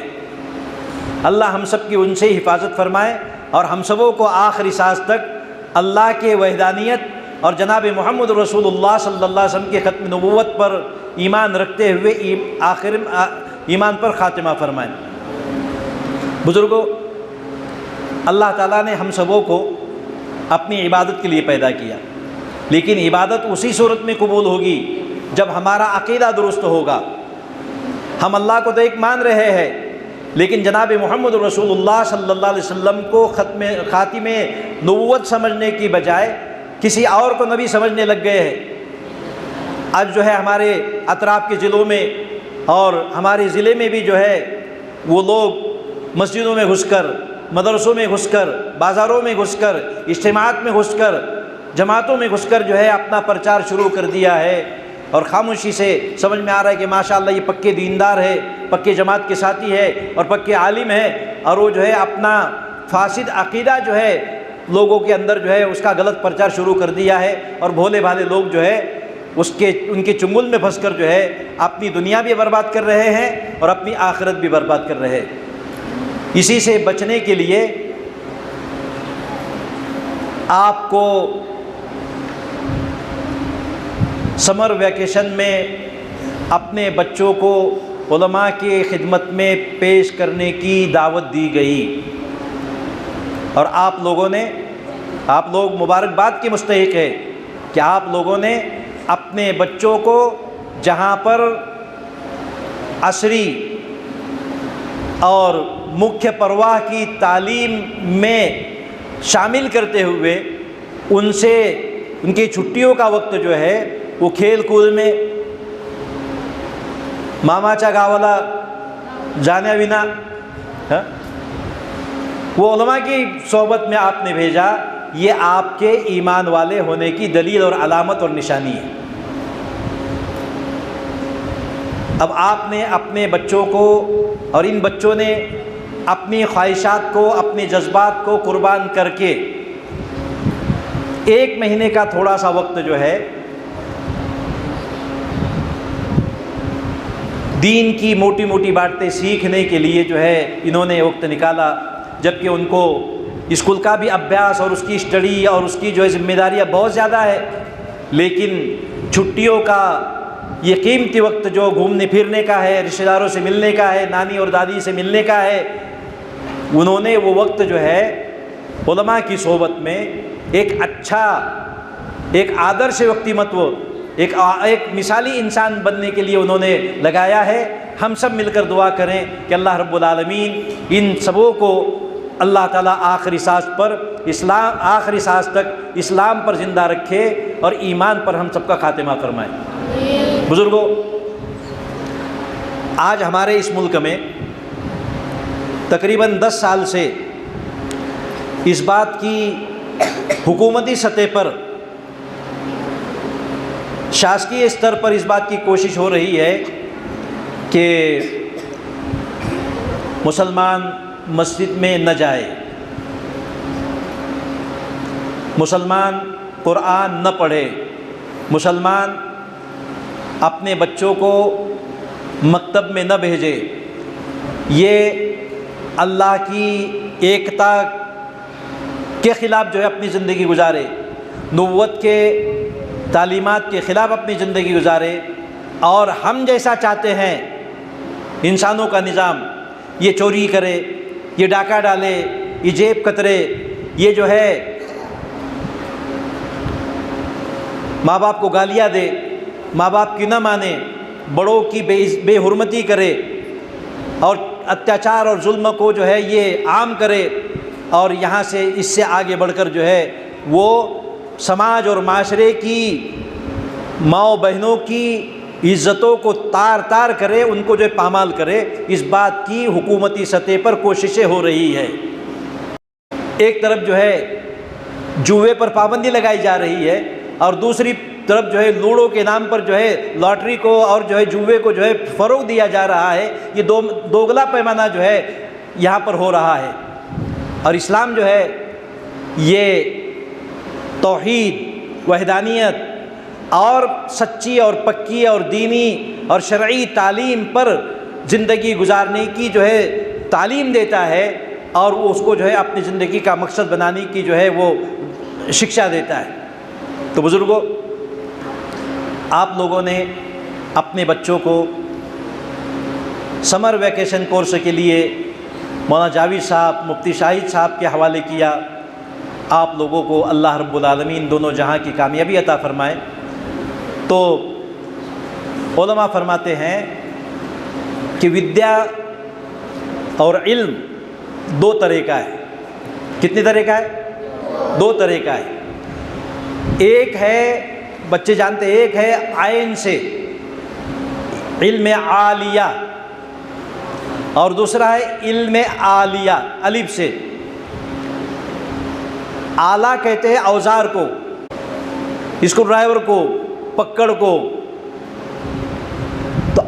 अल्लाह हम सब की उनसे हिफाजत फरमाए और हम सबों को आखिरी सांस तक अल्लाह के वहदानियत और जनाब मोहम्मद रसूलुल्लाह सल्लल्लाहु अलैहि वसल्लम के ख़त्म नबूवत पर ईमान रखते हुए आखिर ईमान पर ख़ातिमा फरमाए। बुज़ुर्गों, अल्लाह ताला ने हम सबों को अपनी इबादत के लिए पैदा किया, लेकिन इबादत उसी सूरत में कबूल होगी जब हमारा अक़ीदा दुरुस्त होगा। हम अल्लाह को तो एक मान रहे हैं, लेकिन जनाब मोहम्मद रसूलुल्लाह सल्लल्लाहु अलैहि वसल्लम को ख़ातिमे नबूवत समझने की बजाय किसी और को नबी समझने लग गए हैं। आज जो है हमारे अतराफ़ के ज़िलों में और हमारे ज़िले में भी जो है वो लोग मस्जिदों में घुसकर, मदरसों में घुसकर, बाज़ारों में घुसकर, इज्तिमात में घुसकर, जमातों में घुसकर जो है अपना प्रचार शुरू कर दिया है। और ख़ामोशी से समझ में आ रहा है कि माशाअल्लाह ये पक्के दीनदार है, पक्के जमात के साथी है और पक्के आलिम है, और वो जो है अपना फासिद अक़ीदा जो है लोगों के अंदर जो है उसका गलत प्रचार शुरू कर दिया है। और भोले भाले लोग जो है उनके चुंगल में फंसकर जो है अपनी दुनिया भी बर्बाद कर रहे हैं और अपनी आखिरत भी बर्बाद कर रहे हैं। इसी से बचने के लिए आपको समर वैकेशन में अपने बच्चों को उलमा की खिदमत में पेश करने की दावत दी गई, और आप लोग मुबारकबाद के मुस्तहिक है कि आप लोगों ने अपने बच्चों को जहाँ पर असरी और मुख्य परवाह की तालीम में शामिल करते हुए उनकी छुट्टियों का वक्त जो है वो खेल कूद में, मामाच्या गावाला जाण्याविना वो उलमा की सोहबत में आपने भेजा। ये आपके ईमान वाले होने की दलील और अलामत और निशानी है। अब आपने अपने बच्चों को, और इन बच्चों ने अपनी ख्वाहिशात को, अपने जज्बात को कुर्बान करके 1 महीने का थोड़ा सा वक्त जो है दीन की मोटी मोटी बातें सीखने के लिए जो है इन्होंने वक्त निकाला, जबकि उनको स्कूल का भी अभ्यास और उसकी स्टडी और उसकी जो है जिम्मेदारियाँ बहुत ज़्यादा है। लेकिन छुट्टियों का ये कीमती वक्त जो घूमने फिरने का है, रिश्तेदारों से मिलने का है, नानी और दादी से मिलने का है, उन्होंने वो वक्त जो है उलमा की सोहबत में एक अच्छा, एक आदर्श व्यक्तिमत्व, एक मिसाली इंसान बनने के लिए उन्होंने लगाया है। हम सब मिलकर दुआ करें कि अल्लाह रब्बुल आलमीन इन सबों को अल्लाह ताला आखिरी सांस तक इस्लाम पर ज़िंदा रखे और ईमान पर हम सबका खातिमा फरमाए। बुज़ुर्गों, आज हमारे इस मुल्क में तकरीबन 10 साल से इस बात की हुकूमती सतह पर, शासकीय स्तर पर इस बात की कोशिश हो रही है कि मुसलमान मस्जिद में न जाए, मुसलमान कुरान न पढ़े, मुसलमान अपने बच्चों को मकतब में न भेजे। ये अल्लाह की एकता के ख़िलाफ़ जो है अपनी ज़िंदगी गुजारे, नबूवत के तालीमात के ख़िलाफ़ अपनी ज़िंदगी गुजारे, और हम जैसा चाहते हैं इंसानों का निज़ाम, ये चोरी करे, ये डाका डाले, ये जेब कतरे, ये जो है माँ बाप को गालियाँ दे, माँ बाप की न माने, बड़ों की बेहुरमती करे और अत्याचार और जुल्म को जो है ये आम करे, और यहाँ से इससे आगे बढ़कर जो है वो समाज और माशरे की माँ बहनों की इज़्ज़तों को तार तार करे, उनको जो है पामाल करे। इस बात की हुकूमती सतह पर कोशिशें हो रही है। एक तरफ जो है जुए पर पाबंदी लगाई जा रही है, और दूसरी तरफ जो है लूडो के नाम पर जो है लॉटरी को और जो है जुए को जो है फ़रोग़ दिया जा रहा है। ये दोगला पैमाना जो है यहाँ पर हो रहा है। और इस्लाम जो है ये तौहीद, वहदानियत और सच्ची और पक्की और दीनी और शरई तालीम पर ज़िंदगी गुजारने की जो है तालीम देता है, और वो उसको जो है अपनी ज़िंदगी का मकसद बनाने की जो है वो शिक्षा देता है। तो बुज़ुर्गों, आप लोगों ने अपने बच्चों को समर वैकेशन कोर्स के लिए मौलाना जावेद साहब, मुफ्ती शाहिद साहब के हवाले किया। आप लोगों को अल्लाह रब्बुल आलमीन दोनों जहां की कामयाबी अता फ़रमाए। तो उलमा फरमाते हैं कि विद्या और इल्म दो तरह का है। कितने तरह का है? दो तरह का है। एक है, बच्चे जानते हैं, एक है आयन से इल्म आलिया, और दूसरा है इल्म आलिया, अलिफ से। आला कहते हैं औजार को, स्क्रू ड्राइवर को, पकड़ को। तो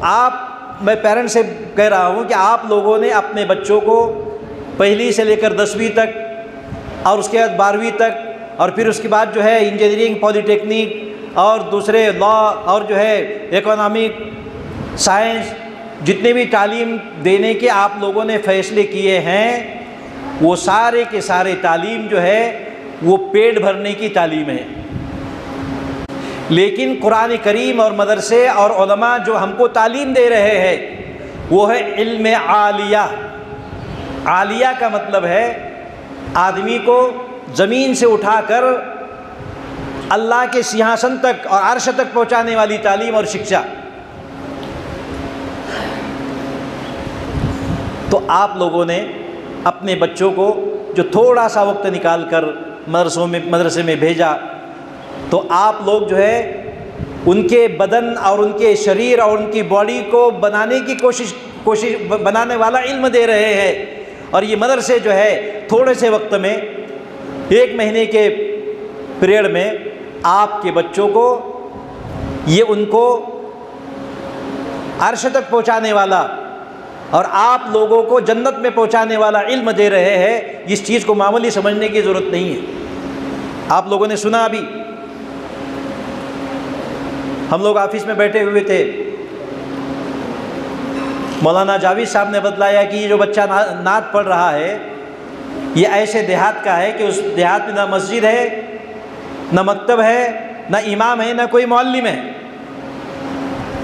मैं पेरेंट्स से कह रहा हूँ कि आप लोगों ने अपने बच्चों को पहली से लेकर 10वीं तक, और उसके बाद 12वीं तक, और फिर उसके बाद जो है इंजीनियरिंग, पॉलिटेक्निक और दूसरे लॉ और जो है इकोनॉमिक, साइंस, जितने भी तालीम देने के आप लोगों ने फ़ैसले किए हैं, वो सारे के सारे तालीम जो है वो पेट भरने की तालीम है। लेकिन कुरान करीम और मदरसे और उलमा जो हमको तालीम दे रहे हैं वो है इल्म आलिया। आलिया का मतलब है आदमी को ज़मीन से उठाकर अल्लाह के सिंहासन तक और अर्श तक पहुँचाने वाली तालीम और शिक्षा। तो आप लोगों ने अपने बच्चों को जो थोड़ा सा वक्त निकाल कर मदरसे में भेजा, तो आप लोग जो है उनके बदन और उनके शरीर और उनकी बॉडी को बनाने की कोशिश बनाने वाला इल्म दे रहे हैं। और ये मदरसे जो है थोड़े से वक्त में, 1 महीने के पीरियड में आपके बच्चों को ये उनको अर्श तक पहुँचाने वाला और आप लोगों को जन्नत में पहुँचाने वाला इल्म दे रहे हैं। इस चीज़ को मामूली समझने की ज़रूरत नहीं है। आप लोगों ने सुना, अभी हम लोग ऑफिस में बैठे हुए थे, मौलाना जावेद साहब ने बतलाया कि ये जो बच्चा नात पढ़ रहा है ये ऐसे देहात का है कि उस देहात में ना मस्जिद है, ना मकतब है, ना इमाम है, ना कोई मौल्लिम है।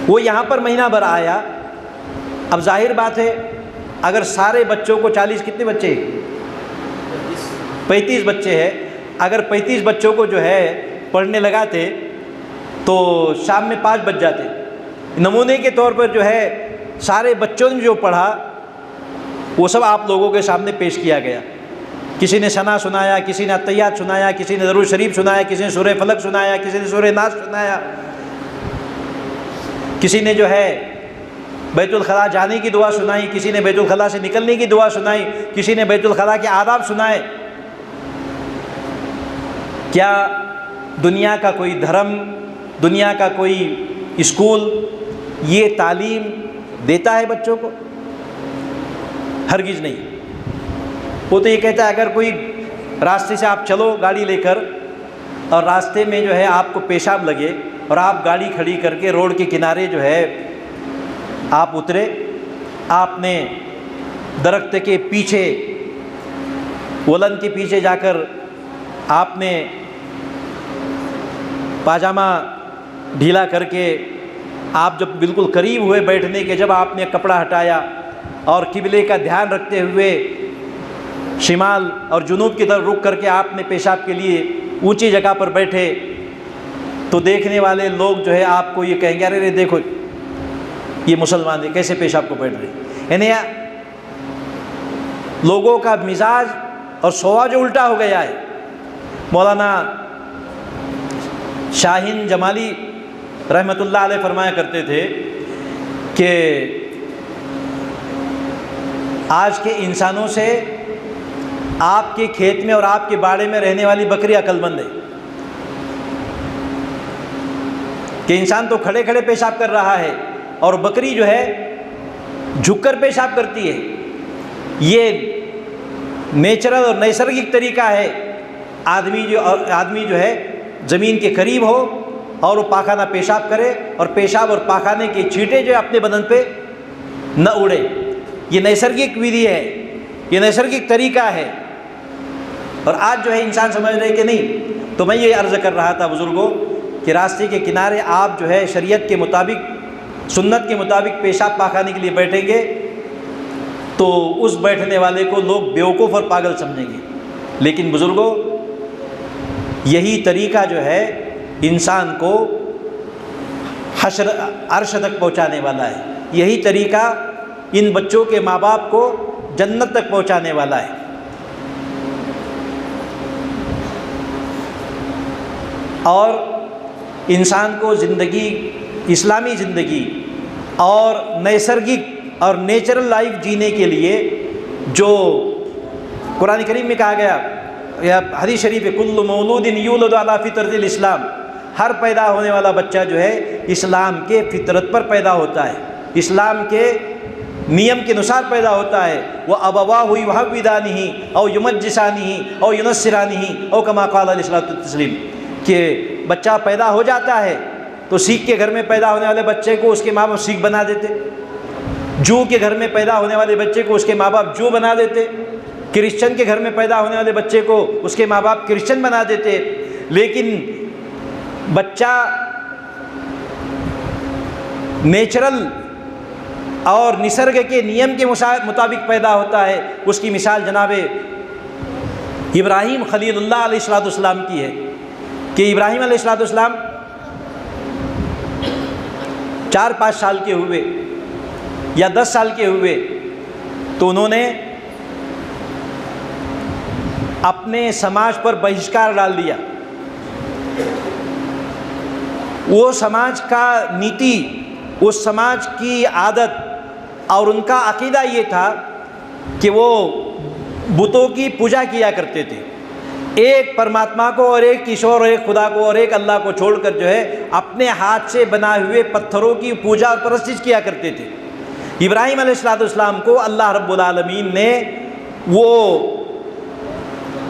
वो यहाँ पर महीना भर आया। अब जाहिर बात है, अगर सारे बच्चों को 40, कितने बच्चे, 35 बच्चे हैं, अगर 35 बच्चों को जो है पढ़ने लगाते तो शाम में 5 बज जाते। नमूने के तौर पर जो है सारे बच्चों ने जो पढ़ा वो सब आप लोगों के सामने पेश किया गया। किसी ने सना सुनाया, किसी ने अत्तहियात सुनाया, किसी ने दरूद शरीफ सुनाया, किसी ने सूरह फलक सुनाया, किसी ने सूरह नास सुनाया, किसी ने जो है बैतुल खला जाने की दुआ सुनाई, किसी ने बैतुल खला से निकलने की दुआ सुनाई, किसी ने बैतुल खला के आदाब सुनाए। क्या दुनिया का कोई धर्म, दुनिया का कोई स्कूल ये तालीम देता है बच्चों को? हरगिज़ नहीं। वो तो ये कहता है अगर कोई रास्ते से आप चलो गाड़ी लेकर और रास्ते में जो है आपको पेशाब लगे और आप गाड़ी खड़ी करके रोड के किनारे जो है आप उतरे, आपने दरख्त के पीछे, वलन के पीछे जाकर आपने पाजामा ढीला करके आप जब बिल्कुल करीब हुए बैठने के, जब आपने कपड़ा हटाया और किबले का ध्यान रखते हुए शिमाल और जुनूब की तरफ रुख करके आपने पेशाब के लिए ऊंची जगह पर बैठे, तो देखने वाले लोग जो है आपको ये कहेंगे अरे रे देखो ये मुसलमान है कैसे पेशाब को बैठ रहे। यानी लोगों का मिजाज और स्वभाव जो उल्टा हो गया है। मौलाना शाहीन जमाली रहमतुल्लाह अलैह फरमाया करते थे कि आज के इंसानों से आपके खेत में और आपके बाड़े में रहने वाली बकरी अक्लमंद है। कि इंसान तो खड़े खड़े पेशाब कर रहा है और बकरी जो है झुककर पेशाब करती है। ये नेचुरल और नैसर्गिक तरीका है। आदमी जो है ज़मीन के करीब हो और वो पाखाना पेशाब करे और पेशाब और पाखाने के छींटे जो अपने बदन पे न उड़े। ये नैसर्गिक विधि है, ये नैसर्गिक तरीका है। और आज जो है इंसान समझ रहे कि नहीं। तो मैं ये अर्ज़ कर रहा था बुज़ुर्गों कि रास्ते के किनारे आप जो है शरीयत के मुताबिक, सुन्नत के मुताबिक पेशाब पाखाने के लिए बैठेंगे तो उस बैठने वाले को लोग बेवकूफ़ और पागल समझेंगे। लेकिन बुज़ुर्गों यही तरीका जो है इंसान को हश्र अर्श तक पहुँचाने वाला है। यही तरीका इन बच्चों के माँ बाप को जन्नत तक पहुँचाने वाला है। और इंसान को ज़िंदगी, इस्लामी ज़िंदगी और नैसर्गिक और नेचुरल लाइफ जीने के लिए जो कुरान करीम में कहा गया या हदीस शरीफ है, कुल्लु मौलूदिन यूलदु अला फितरतिल इस्लाम, हर पैदा होने वाला बच्चा जो है इस्लाम के फितरत पर पैदा होता है, इस्लाम के नियम के अनुसार पैदा होता है। वह अबवाहु युहव्विदानिही औ युमज्जिसानिही औ युनस्सिरानिही औ कमा क़ाला अलैहिस्सलातु तस्लीम, कि बच्चा पैदा हो जाता है तो सिख के घर में पैदा होने वाले बच्चे को उसके माँ बाप सिख बना देते, जू के घर में पैदा होने वाले बच्चे को उसके माँ बाप जू बना देते, क्रिश्चियन के घर में पैदा होने वाले बच्चे को उसके माँ बाप क्रिश्चियन बना देते। लेकिन बच्चा नेचुरल और निसर्ग के नियम के मुताबिक पैदा होता है। उसकी मिसाल जनाब इब्राहीम खलीलुल्लाह अलैहिस्सलाम की है कि इब्राहीम अलैहिस्सलाम 4-5 साल के हुए या 10 साल के हुए तो उन्होंने अपने समाज पर बहिष्कार डाल दिया। वो समाज का नीति, उस समाज की आदत और उनका अकीदा ये था कि वो बुतों की पूजा किया करते थे। एक परमात्मा को और एक ईश्वर और एक खुदा को और एक अल्लाह को छोड़कर जो है अपने हाथ से बनाए हुए पत्थरों की पूजा और परस्तिश किया करते थे। इब्राहीम अलैहिस्सलाम को अल्लाह रब्बुल आलमीन ने वो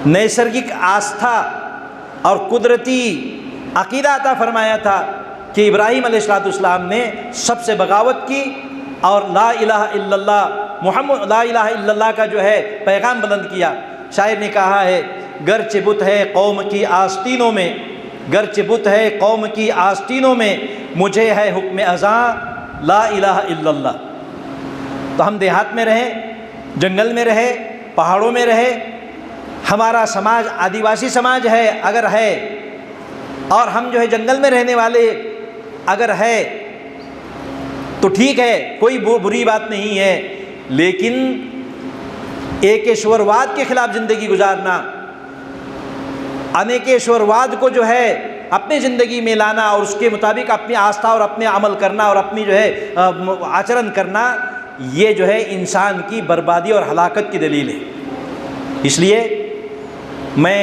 नैसर्गिक आस्था और कुदरती अकीदा अता फरमाया था कि इब्राहीम अलैहिस्सलाम ने सबसे बगावत की और ला इलाहा इल्लल्लाह मुहम्मद ला इलाहा इल्लल्लाह का जो है पैगाम बुलंद किया। शायर ने कहा है, गर्चे बुत है कौम की आस्तीनों में, गर्चे बुत है कौम की आस्तीनों में, मुझे है हुक्म अज़ां ला इलाहा इल्लल्लाह। तो हम देहात में रहे, जंगल में रहे, पहाड़ों में रहे, हमारा समाज आदिवासी समाज है अगर है, और हम जो है जंगल में रहने वाले अगर है तो ठीक है, कोई बुरी बात नहीं है। लेकिन एकेश्वरवाद के खिलाफ ज़िंदगी गुजारना, अनेकेश्वरवाद को जो है अपनी ज़िंदगी में लाना और उसके मुताबिक अपनी आस्था और अपने अमल करना और अपनी जो है आचरण करना, ये जो है इंसान की बर्बादी और हलाकत की दलील है। इसलिए मैं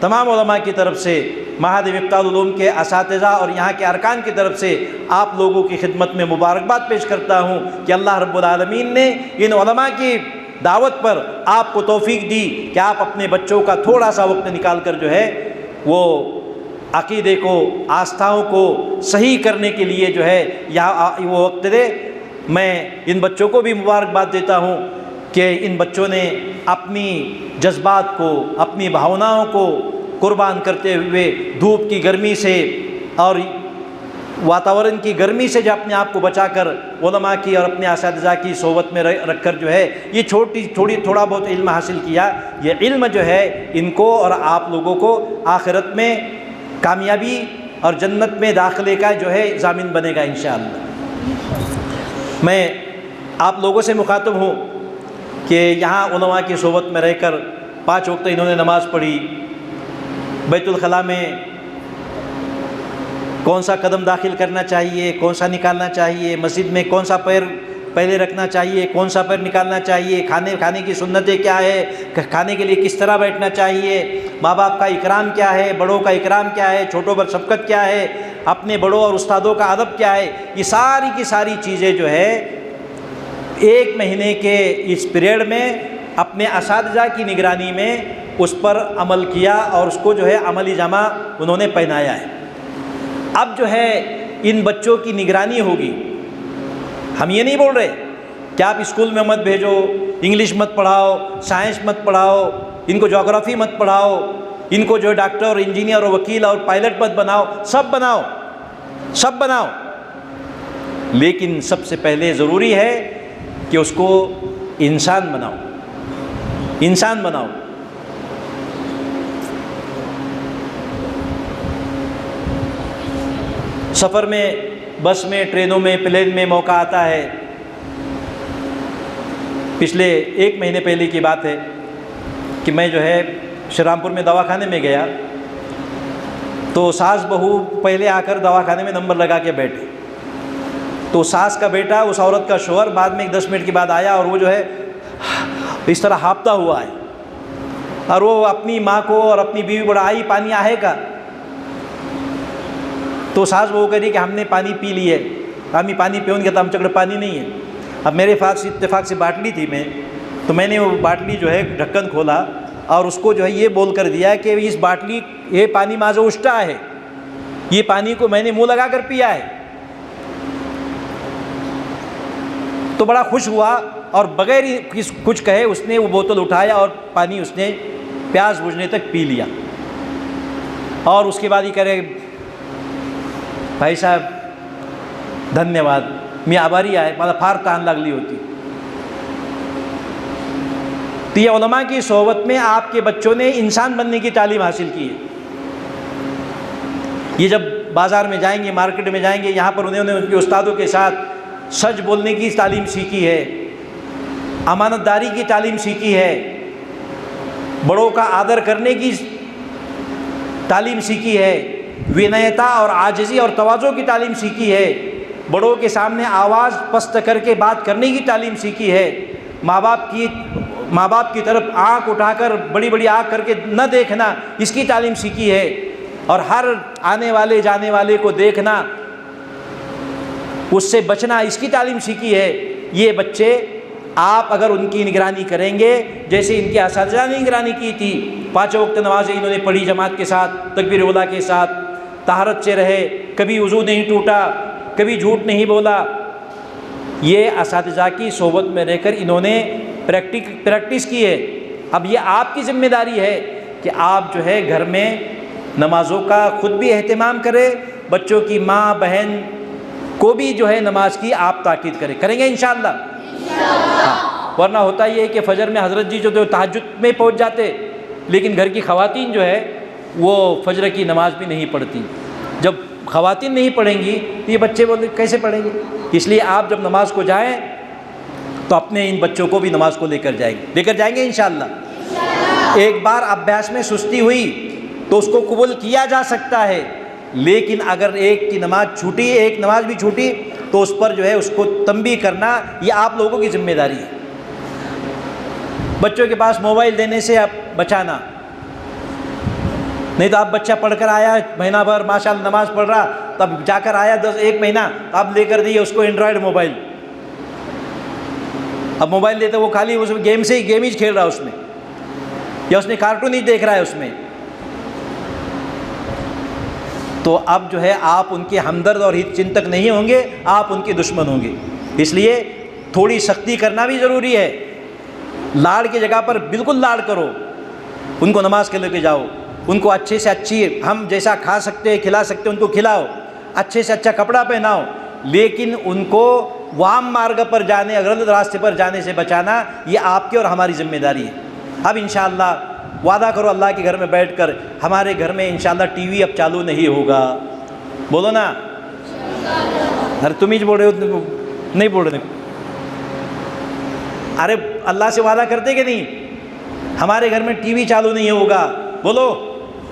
तमाम उलमा की तरफ से, महाद मिफ्ताहुल उलूम के असातिज़ा और यहाँ के अरकान की तरफ से आप लोगों की खिदमत में मुबारकबाद पेश करता हूँ कि अल्लाह रब्बुल आलमीन ने इन उलमा की दावत पर आपको तौफीक दी कि आप अपने बच्चों का थोड़ा सा वक्त निकाल कर जो है वो अक़ीदे को, आस्थाओं को सही करने के लिए जो है यहाँ वो वक्त दे। मैं इन बच्चों को भी मुबारकबाद देता हूँ कि इन बच्चों ने अपनी जज्बात को, अपनी भावनाओं को कुर्बान करते हुए धूप की गर्मी से और वातावरण की गर्मी से जो अपने आप को बचाकर उलमा की और अपने असातिज़ा की सोबत में रख कर जो है ये थोड़ा बहुत इल्म हासिल किया। ये इल्म जो है इनको और आप लोगों को आखिरत में कामयाबी और जन्नत में दाखिले का जो है ज़ामिन बनेगा इंशाअल्लाह। मैं आप लोगों से मुखातब हूँ कि यहाँ उलमा की सोबत में रहकर 5 वक्त इन्होंने नमाज़ पढ़ी, बैतुल खला में कौन सा कदम दाखिल करना चाहिए, कौन सा निकालना चाहिए, मस्जिद में कौन सा पैर पहले रखना चाहिए, कौन सा पैर निकालना चाहिए, खाने की सुन्नतें क्या है, खाने के लिए किस तरह बैठना चाहिए, माँ बाप का इकराम क्या है, बड़ों का इकराम क्या है, छोटों पर शफ़क़त क्या है, अपने बड़ों और उस्तादों का अदब क्या है, ये सारी की सारी चीज़ें जो है 1 महीने के इस पीरियड में अपने असातिज़ा की निगरानी में उस पर अमल किया और उसको जो है अमली जामा उन्होंने पहनाया है। अब जो है इन बच्चों की निगरानी होगी। हम ये नहीं बोल रहे कि आप स्कूल में मत भेजो, इंग्लिश मत पढ़ाओ, साइंस मत पढ़ाओ, इनको ज्योग्राफी मत पढ़ाओ, इनको जो डॉक्टर और इंजीनियर और वकील और पायलट मत बनाओ, सब बनाओ, लेकिन सबसे पहले ज़रूरी है कि उसको इंसान बनाओ। सफ़र में, बस में, ट्रेनों में, प्लेन में मौका आता है। पिछले 1 महीने पहले की बात है कि मैं जो है श्रीरामपुर में दवाखाने में गया तो सास बहू पहले आकर दवाखाने में नंबर लगा के बैठे। तो सास का बेटा उस औरत का शोहर बाद में 10 मिनट के बाद आया और वो जो है इस तरह हांफता हुआ है और वो अपनी माँ को और अपनी बीवी बड़ा आई पानी आहे का। तो सास बहू कह रही कि हमने पानी पी लिए, हम पानी पियोगे तो हमच्याकडे पानी नहीं है। अब मेरे पास इत्तेफाक से बाटली थी तो मैंने वो बाटली जो है ढक्कन खोला और उसको जो है ये बोल कर दिया कि इस बाटली ये पानी माझं उष्टा है, ये पानी को मैंने मुंह लगा कर पिया है। तो बड़ा खुश हुआ और बगैर कुछ कहे उसने वो बोतल उठाया और पानी उसने प्यास बुझने तक पी लिया। और उसके बाद ही कह रहे भाई साहब धन्यवाद, मी आभारी आहे, मला फार तहान लागली होती। तो ये उलमा की सोहबत में आपके बच्चों ने इंसान बनने की तालीम हासिल की है। ये जब बाज़ार में जाएंगे, मार्केट में जाएंगे, यहाँ पर उन्होंने उनके उस्तादों के साथ सच बोलने की तालीम सीखी है, अमानतदारी की तालीम सीखी है, बड़ों का आदर करने की तालीम सीखी है, विनयता और आजिज़ी और तवाज़ो की तालीम सीखी है, बड़ों के सामने आवाज़ पस्त करके बात करने की तालीम सीखी है, माँ बाप की तरफ आँख उठाकर बड़ी बड़ी आँख करके न देखना इसकी तालीम सीखी है, और हर आने वाले जाने वाले को देखना, उससे बचना इसकी तालीम सीखी है। ये बच्चे आप अगर उनकी निगरानी करेंगे जैसे इनके असातिज़ा ने निगरानी की थी, 5 वक्त नमाज़ें इन्होंने पढ़ी जमात के साथ, तकबीर उला के साथ, तहारत से रहे, कभी वज़ू नहीं टूटा, कभी झूठ नहीं बोला। ये असातिज़ा की सोबत में रहकर इन्होंने प्रैक्टिस की है। अब ये आपकी ज़िम्मेदारी है कि आप जो है घर में नमाज़ों का ख़ुद भी एहतमाम करें, बच्चों की माँ बहन को भी जो है नमाज की आप ताकीद करेंगे इंशाअल्लाह। हाँ, वरना होता ये है कि फजर में हज़रत जी जो तहज्जुद में पहुँच जाते, लेकिन घर की ख़वातीन जो है वो फजर की नमाज भी नहीं पढ़ती। जब ख़वातीन नहीं पढ़ेंगी तो ये बच्चे बोलते कैसे पढ़ेंगे। इसलिए आप जब नमाज को जाएं तो अपने इन बच्चों को भी नमाज को लेकर जाएंगे इंशाअल्लाह। एक बार अभ्यास में सुस्ती हुई तो उसको कबूल किया जा सकता है, लेकिन अगर एक की नमाज छूटी, एक नमाज भी छूटी, तो उस पर जो है उसको तंबीह करना ये आप लोगों की जिम्मेदारी है। बच्चों के पास मोबाइल देने से आप बचाना, नहीं तो आप बच्चा पढ़कर आया महीना भर माशाल्लाह नमाज पढ़ रहा, तब जाकर आया 1 महीना, आप लेकर दिए उसको एंड्रॉयड मोबाइल। अब मोबाइल देते वो खाली उस गेम ही खेल रहा है उसमें, या उसने कार्टून ही देख रहा है उसमें। तो अब जो है आप उनके हमदर्द और हित चिंतक नहीं होंगे, आप उनके दुश्मन होंगे। इसलिए थोड़ी सख्ती करना भी ज़रूरी है। लाड़ की जगह पर बिल्कुल लाड़ करो, उनको नमाज के लेके जाओ, उनको अच्छे से अच्छी हम जैसा खा सकते हैं खिला सकते हैं उनको खिलाओ, अच्छे से अच्छा कपड़ा पहनाओ, लेकिन उनको वाम मार्ग पर जाने, गलत रास्ते पर जाने से बचाना ये आपकी और हमारी जिम्मेदारी है। अब इंशाअल्लाह वादा करो अल्लाह के घर में बैठकर, हमारे घर में इंशाअल्लाह टीवी अब चालू नहीं होगा। बोलो ना, अरे तुम ही बोल रहे हो, नहीं बोल रहे। अरे अल्लाह से वादा करते कि नहीं, हमारे घर में टीवी चालू नहीं होगा। बोलो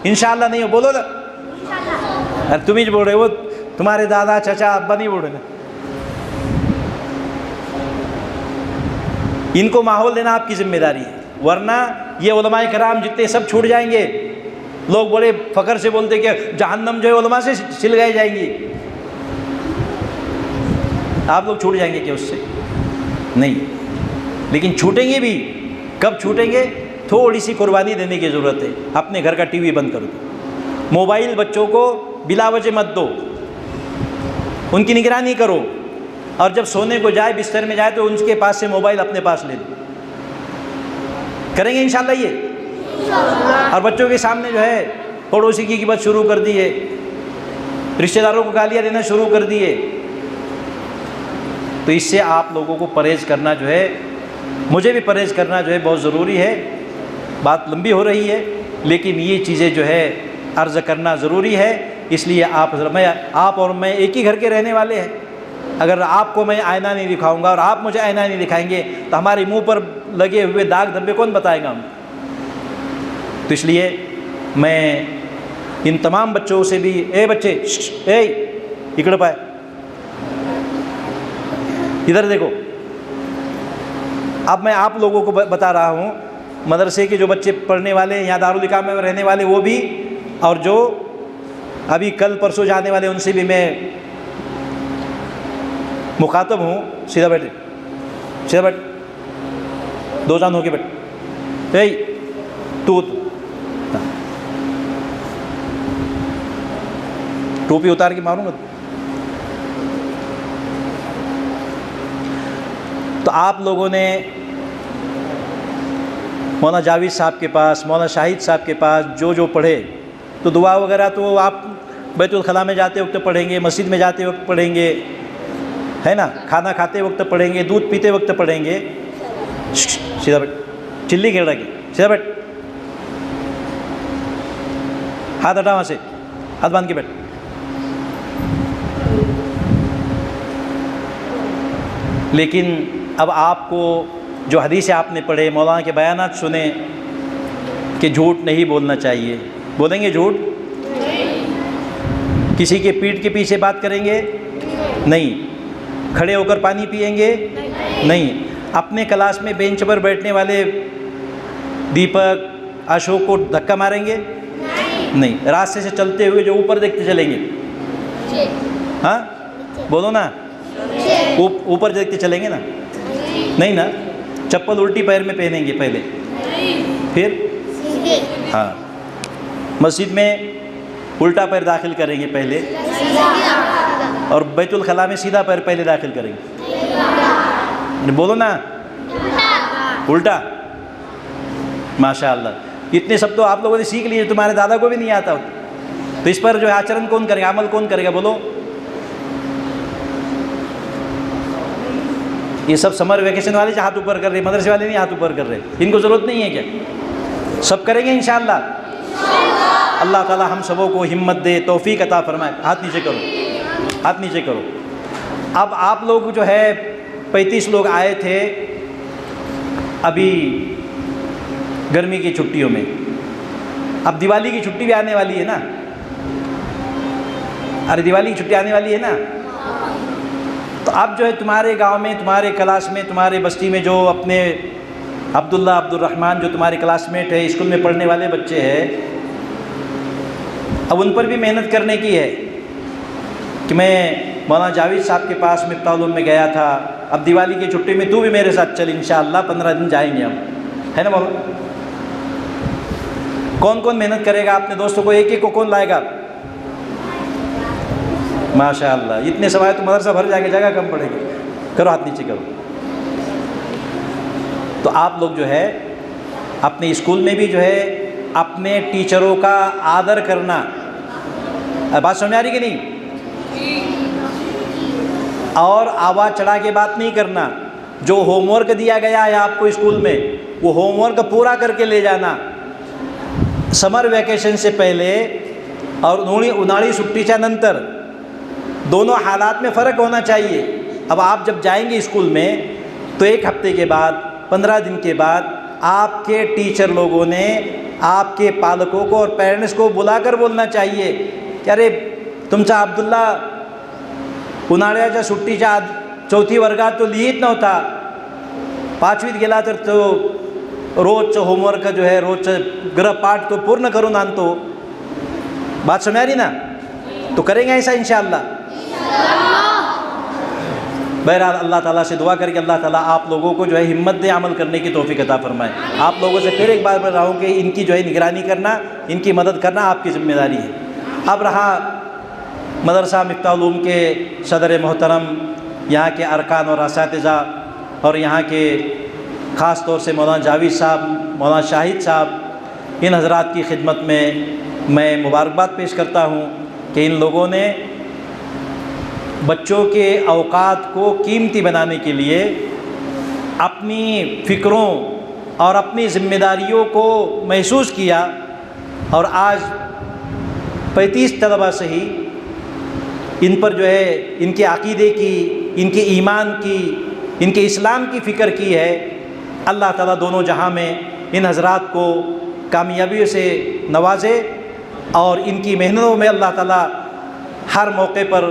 इंशाअल्लाह नहीं हो, बोलो ना। अरे तुम ही बोल रहे हो, तुम्हारे दादा चाचा अब्बा नहीं बोल रहे ना। इनको माहौल देना आपकी जिम्मेदारी है, वरना ये उलमाए कराम जितने सब छूट जाएंगे। लोग बड़े फ़ख्र से बोलते कि जहन्नम जो है उलमा से सिल गए जाएंगी। आप लोग छूट जाएंगे क्या उससे? नहीं, लेकिन छूटेंगे भी। कब छूटेंगे? थोड़ी सी कुर्बानी देने की ज़रूरत है। अपने घर का टीवी बंद कर दो, मोबाइल बच्चों को बिला वजह मत दो, उनकी निगरानी करो, और जब सोने को जाए बिस्तर में जाए तो उनके पास से मोबाइल अपने पास ले लो। करेंगे इंशाल्लाह ये? और बच्चों के सामने जो है पड़ोसी की गिबत शुरू कर दी है, रिश्तेदारों को गालियाँ देना शुरू कर दिए। तो इससे आप लोगों को परहेज़ करना जो है, मुझे भी परहेज़ करना जो है बहुत ज़रूरी है। बात लंबी हो रही है, लेकिन ये चीज़ें जो है अर्ज़ करना ज़रूरी है। इसलिए आप और मैं एक ही घर के रहने वाले हैं। अगर आपको मैं आईना नहीं दिखाऊंगा और आप मुझे आईना नहीं दिखाएंगे तो हमारे मुंह पर लगे हुए दाग धब्बे कौन बताएगा हम? तो इसलिए मैं इन तमाम बच्चों से भी, ए बच्चे, ए इकड़ पाए, इधर देखो। अब मैं आप लोगों को बता रहा हूँ, मदरसे के जो बच्चे पढ़ने वाले हैं, यहाँ दारुल इकामा में रहने वाले वो भी, और जो अभी कल परसों जाने वाले उनसे भी मैं मुखातब हूँ। सीधा बैठे, सीधा बैठ, 2 जान होके बैठ। ए तू टोपी उतार के मारूंगा। तो आप लोगों ने मौलाना जावेद साहब के पास, मौलाना शाहिद साहब के पास जो पढ़े, तो दुआ वगैरह तो आप बैतुल खला में जाते वक्त पढ़ेंगे, मस्जिद में जाते वक्त पढ़ेंगे, है ना, खाना खाते वक्त पढ़ेंगे, दूध पीते वक्त पढ़ेंगे। सीधा बैठ, चिल्ली खेल रहा है, सीधा बैठ, हाथ हटा वहाँ से, हाथ बांध के बैठ। लेकिन अब आपको जो हदीसें आपने पढ़े, मौलाना के बयानात सुने कि झूठ नहीं बोलना चाहिए, बोलेंगे झूठ? किसी के पीठ के पीछे बात करेंगे? नहीं। खड़े होकर पानी पिएंगे? नहीं। अपने क्लास में बेंच पर बैठने वाले दीपक, अशोक को धक्का मारेंगे? नहीं। रास्ते से चलते हुए जो ऊपर देखते चलेंगे? हाँ बोलो ना, ऊपर देखते चलेंगे ना? नहीं ना। चप्पल उल्टी पैर में पहनेंगे पहले, फिर हाँ, मस्जिद में उल्टा पैर दाखिल करेंगे पहले, और बैतुल खला में सीधा पैर पहले दाखिल करेंगे। बोलो ना, उल्टा। माशाअल्लाह, इतने सब तो आप लोगों ने सीख लिए, तुम्हारे दादा को भी नहीं आता। तो इस पर जो है आचरण कौन करेगा, अमल कौन करेगा? बोलो। ये सब समर वेकेशन वाले हाथ ऊपर कर रहे, मदरसे वाले नहीं हाथ ऊपर कर रहे। इनको ज़रूरत नहीं है क्या? सब करेंगे इंशाअल्लाह। अल्लाह ताला हम सबों को हिम्मत दे, तौफीक अता फरमाए। हाथ नीचे करो, हाथ नीचे करो। अब आप लोग जो है 35 लोग आए थे अभी गर्मी की छुट्टियों में। अब दिवाली की छुट्टी भी आने वाली है ना? अरे दिवाली की छुट्टी आने वाली है ना? तो अब जो है तुम्हारे गांव में, तुम्हारे क्लास में, तुम्हारे बस्ती में जो अपने अब्दुल्ला, अब्दुल रहमान जो तुम्हारे क्लासमेट है, स्कूल में पढ़ने वाले बच्चे हैं, अब उन पर भी मेहनत करने की है कि मैं मौलाना जावेद साहब के पास मिफ्ताहुल उलूम में गया था, अब दिवाली की छुट्टी में तू भी मेरे साथ चल, इंशाअल्लाह 15 दिन जाएंगे हम, है ना मौलाना? कौन कौन मेहनत करेगा? अपने दोस्तों को एक एक को कौन लाएगा? माशाअल्लाह, इतने सवाए तो मदरसा भर जाएगा, जगह कम पड़ेगी। करो हाथ नीचे करो। तो आप लोग जो है अपने स्कूल में भी जो है अपने टीचरों का आदर करना। बात समझ आ रही कि नहीं? और आवाज़ चढ़ा के बात नहीं करना। जो होमवर्क दिया गया है आपको स्कूल में, वो होमवर्क पूरा करके ले जाना। समर वैकेशन से पहले और उन्हाळी सुट्टीच्या नंतर दोनों हालात में फ़र्क होना चाहिए। अब आप जब जाएंगे स्कूल में तो एक हफ्ते के बाद, 15 दिन के बाद आपके टीचर लोगों ने आपके पालकों को और पेरेंट्स को बुलाकर बोलना चाहिए कि अरे तुमचा अब्दुल्ला उन्हाळ्याच्या सुट्टीच्या चौथी वर्गात तो लिहित नव्हता, 5वीत गेला तर तो रोजचं होमवर्क जो है रोजचं गृहपाठ तो पूर्ण करून आणतो। बात समझ आ रही ना? तो करेंगे ऐसा इंशाअल्लाह। बहरहाल अल्लाह ताला से दुआ करके अल्लाह ताला आप लोगों को जो है हिम्मत दे, अमल करने की तौफीक अता फरमाए। आप लोगों से फिर एक बार बोल रहा हूँ कि इनकी जो है निगरानी करना, इनकी मदद करना आपकी ज़िम्मेदारी है। अब रहा मदरसा मिफ्ताहुल उलूम के सदर मोहतरम, यहाँ के अरकान और असातिज़ा और यहाँ के ख़ास तौर से मौलाना जावेद साहब, मौलाना शाहिद साहब, इन हज़रात की खिदमत में मैं मुबारकबाद पेश करता हूँ कि इन लोगों ने बच्चों के औकात को कीमती बनाने के लिए अपनी फ़िक्रों और अपनी ज़िम्मेदारियों को महसूस किया और आज 35 तलबा से ही इन पर जो है इनके अक़ीदे की, इनके ईमान की, इनके इस्लाम की फ़िक्र की है। अल्लाह ताला दोनों जहां में इन हज़रात को कामयाबियों से नवाजे और इनकी मेहनतों में अल्लाह ताला हर मौके पर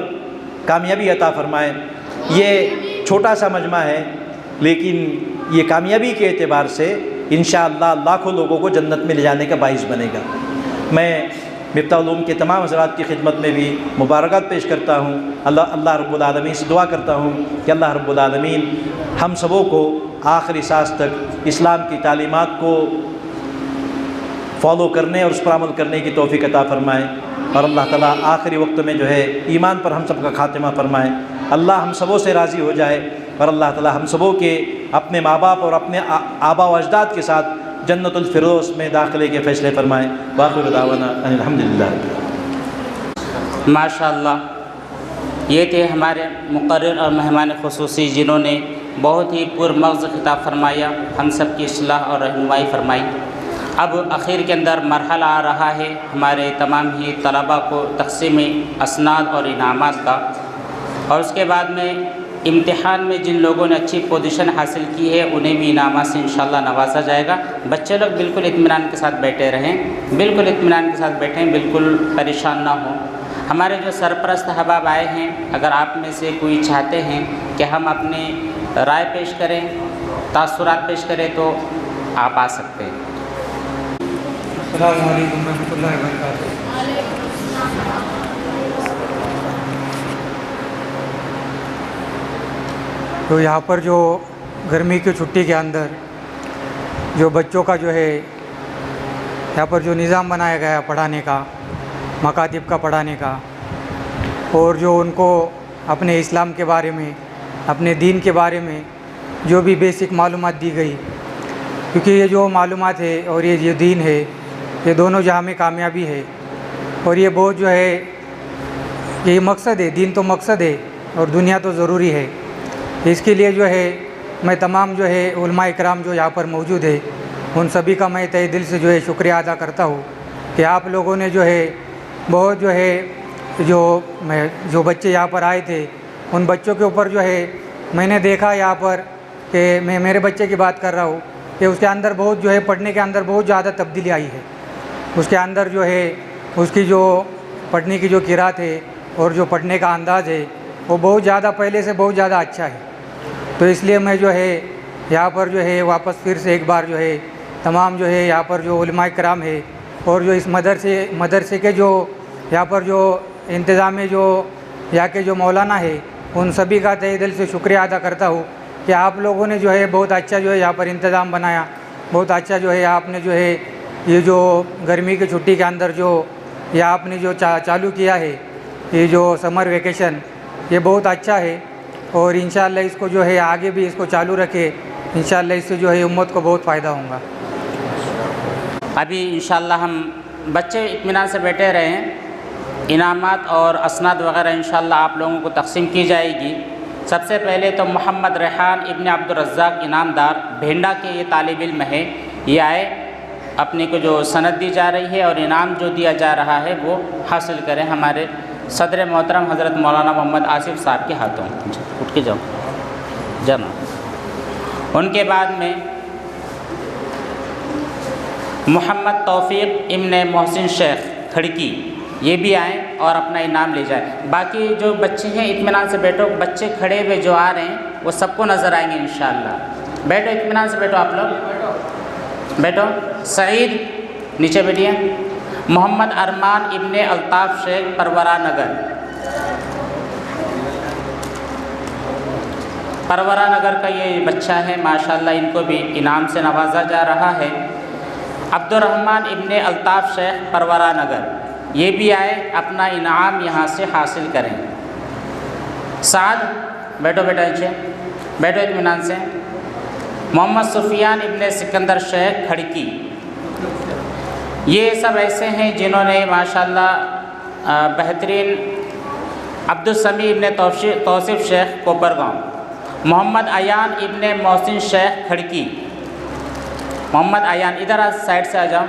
कामयाबी अता फरमाए। ये छोटा सा मजमा है लेकिन ये कामयाबी के एतबार से इंशाअल्लाह लाखों लोगों को जन्नत में ले जाने का बाइस बनेगा। मैं मिफ्ताहुल उलूम के तमाम हज़रात की खिदमत में भी मुबारकबाद पेश करता हूँ। अल्लाह रब्बुल आलमीन से दुआ करता हूँ कि अल्लाह रब्बुल आलमीन हम सबों को आखिरी सांस तक इस्लाम की तालीमात को फॉलो करने और उस पर अमल करने की तौफीक अता फरमाए और अल्लाह ताला आखिरी वक्त में जो है ईमान पर हम सब का खात्मा फरमाए। अल्लाह हम सबों से राज़ी हो जाए और अल्लाह ताला हम सबों के अपने माँ बाप और अपने आबा व अजदाद के साथ जन्नतुल फिरदौस में दाखिले के फ़ैसले फरमाए। वाखिर दावाना अल्हम्दुलिल्लाह। माशाअल्लाह, ये थे हमारे मुक़र्रिर और मेहमान ख़ुसूसी जिन्होंने बहुत ही पुरमग़ज़ खिताब फरमाया, हम सब की इस्लाह और रहनुमाई फरमाई। अब आखिर के अंदर मरहला आ रहा है हमारे तमाम ही तलबा को तक़सीम असनाद और इनामात का, और उसके बाद में इम्तिहान में जिन लोगों ने अच्छी पोजीशन हासिल की है उन्हें भी इनामात से इंशाअल्लाह नवाजा जाएगा। बच्चे लोग बिल्कुल इत्मीनान के साथ बैठे रहें, बिल्कुल इत्मीनान के साथ बैठें, बिल्कुल परेशान ना हों। हमारे जो सरपरस्त अहबाब आए हैं, अगर आप में से कोई चाहते हैं कि हम अपनी राय पेश करें, तासुरात पेश करें, तो आप आ सकते हैं। अस्सलामु अलैकुम रहमतुल्लाहि व बरकातुहू। तो यहाँ पर जो गर्मी की छुट्टी के अंदर जो बच्चों का जो है यहाँ पर जो निज़ाम बनाया गया पढ़ाने का, मकातिब का पढ़ाने का, और जो उनको अपने इस्लाम के बारे में, अपने दीन के बारे में जो भी बेसिक मालूमात दी गई, क्योंकि ये जो मालूमात है और ये जो दीन है, ये दोनों जहाँ में कामयाबी है और ये बहुत जो है यही मकसद है। दीन तो मकसद है और दुनिया तो ज़रूरी है। इसके लिए जो है मैं तमाम जो है उलमा इकराम जो यहाँ पर मौजूद है उन सभी का मैं तहे दिल से जो है शुक्रिया अदा करता हूँ कि आप लोगों ने जो है बहुत जो है जो बच्चे यहाँ पर आए थे उन बच्चों के ऊपर जो है मैंने देखा यहाँ पर कि मैं मेरे बच्चे की बात कर रहा हूँ कि उसके अंदर बहुत जो है पढ़ने के अंदर बहुत ज़्यादा तब्दीली आई है। उसके अंदर जो है उसकी जो पढ़ने की जो किरात है और जो पढ़ने का अंदाज़ है वो बहुत ज़्यादा पहले से बहुत ज़्यादा अच्छा है। तो इसलिए मैं जो है यहाँ पर जो है वापस फिर से एक बार जो है तमाम जो है यहाँ पर जो उलमा इकराम है और जो इस मदरसे के जो यहाँ पर जो इंतज़ाम जो यहाँ के जो मौलाना है उन सभी का तहे दिल से शुक्रिया अदा करता हूँ कि आप लोगों ने जो है बहुत अच्छा जो है यहाँ पर इंतज़ाम बनाया, बहुत अच्छा जो है आपने जो है ये जो गर्मी की छुट्टी के अंदर जो ये आपने जो चालू किया है ये जो समर वेकेशन, ये बहुत अच्छा है और इंशाअल्लाह इसको जो है आगे भी इसको चालू रखे। इंशाअल्लाह इससे जो है उम्मत को बहुत फ़ायदा होगा। अभी इंशाअल्लाह हम बच्चे इत्मीनान से बैठे रहे हैं, इनामात और असनाद वगैरह इंशाअल्लाह आप लोगों को तकसीम की जाएगी। सबसे पहले तो मोहम्मद रेहान इब्न अब्दुल रज़्ज़ाक़ इनामदार भेंडा के ये तालिब इल्म है, ये आए, अपने को जो सनद दी जा रही है और इनाम जो दिया जा रहा है वो हासिल करें हमारे सदर मोहतरम हज़रत मौलाना मोहम्मद आसिफ साहब के हाथों। उठ के जाओ जाना। उनके बाद में मोहम्मद तौफ़ीक़ इब्न मोहसिन शेख खड़की, ये भी आएँ और अपना इनाम ले जाए। बाकी जो बच्चे हैं इत्मीनान से बैठो, बच्चे खड़े हुए जो आ रहे हैं वो सबको नज़र आएंगे इंशाअल्लाह। बैठो, इत्मीनान से बैठो, आप लोग बैठो। सईद नीचे बैठिए। मोहम्मद अरमान इब्ने अल्ताफ़ शेख परवरा नगर, परवरा नगर का ये बच्चा है माशाअल्लाह, इनको भी इनाम से नवाजा जा रहा है। अब्दुर्रहमान इब्ने अल्ताफ़ शेख परवरा नगर, ये भी आए, अपना इनाम यहाँ से हासिल करें। साद बैठो बेटा, नीचे बैठो इत्मीनान से। मोहम्मद सुफियान इब्ने सिकंदर शेख खड़की, ये सब ऐसे हैं जिन्होंने माशाअल्लाह बेहतरीन। अब्दुल समी इब्ने तौसीफ़ शेख कोपरगांव, मोहम्मद अयान इब्ने मोहसिन शेख खड़की, मोहम्मद अयान इधर साइड से आ जाओ।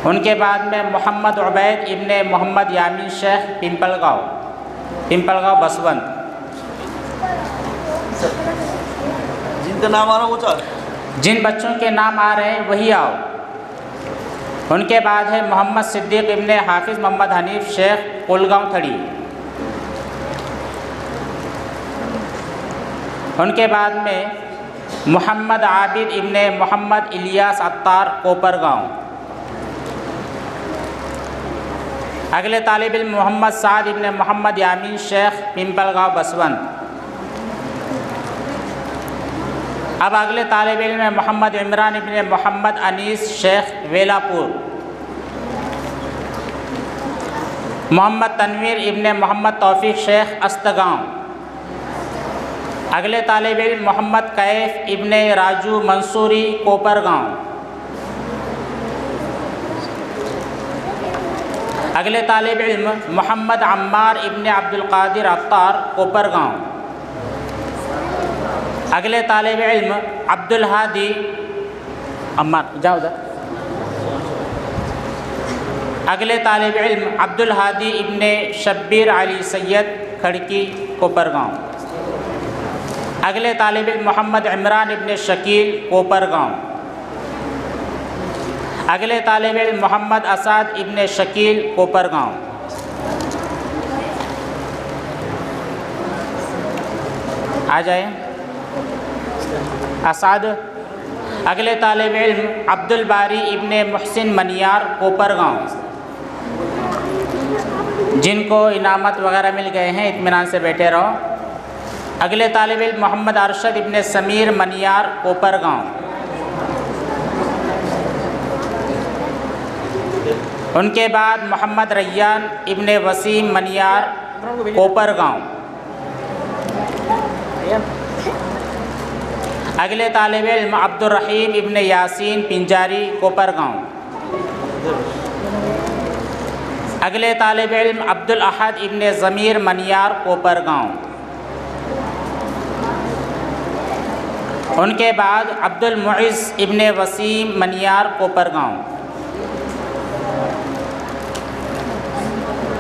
उनके बाद में मोहम्मद उबैद इब्ने मोहम्मद यामीन शेख पिंपलगांव बसवंत, जिनका नाम आ रहा है वो जिन बच्चों के नाम आ रहे हैं वही आओ। उनके बाद है मोहम्मद सिद्दीक़ इब्ने हाफिज़ मोहम्मद हनीफ शेख कोलगांव थड़ी। उनके बाद में मोहम्मद आबिद इब्ने मोहम्मद इलियास अत्तार कोपरगांव। अगले तालिब इल्म मोहम्मद साद इब्ने मोहम्मद यामीन शेख पिंपलगांव बसवंत। अब अगले तालिब इल्म मोहम्मद इमरान इब्ने मोहम्मद अनीस शेख वेलापुर। मोहम्मद तनवीर इब्ने मोहम्मद तौफ़ीक़ शेख अस्तगांव। अगले तालिब इल्म मोहम्मद कैफ इब्ने राजू मंसूरी कोपरगांव। अगले तालिब इल्म मोहम्मद अम्मार इब्ने अब्दुल क़ादिर अत्तार कोपरगांव। अगले तालिब इल्म अब्दुल हादी अम्मार, जाओ उधर। अगले तालिब इल्म अब्दुल हादी इब्ने शब्बीर अली सैयद खड़की कोपरगांव। अगले तालिब इल्म मोहम्मद इमरान इब्ने शकील कोपरगांव। अगले तालिब इल्म मोहम्मद असाद इब्ने शकील कोपरगांव। आ जाए असाद। अगले तालिब इल्म अब्दुल बारी इब्ने मुहसिन मनियार कोपरगांव, जिनको इनामत वगैरह मिल गए हैं, इत्मीनान से बैठे रहो। अगले तालिब इल्म मोहम्मद अरशद इब्ने समीर मनियार कोपरगांव। उनके बाद मोहम्मद रैयान इब्ने वसीम मनियार कोपरगांव। अगले तालिब इल्म अब्दुर्रहीम इब्ने यासीन पिंजारी कोपरगांव। अगले तालिब इल्म अब्दुल अहद इब्ने ज़मीर मनियार कोपरगांव। उनके बाद अब्दुल मुइज़ इब्ने वसीम मनियार कोपरगांव।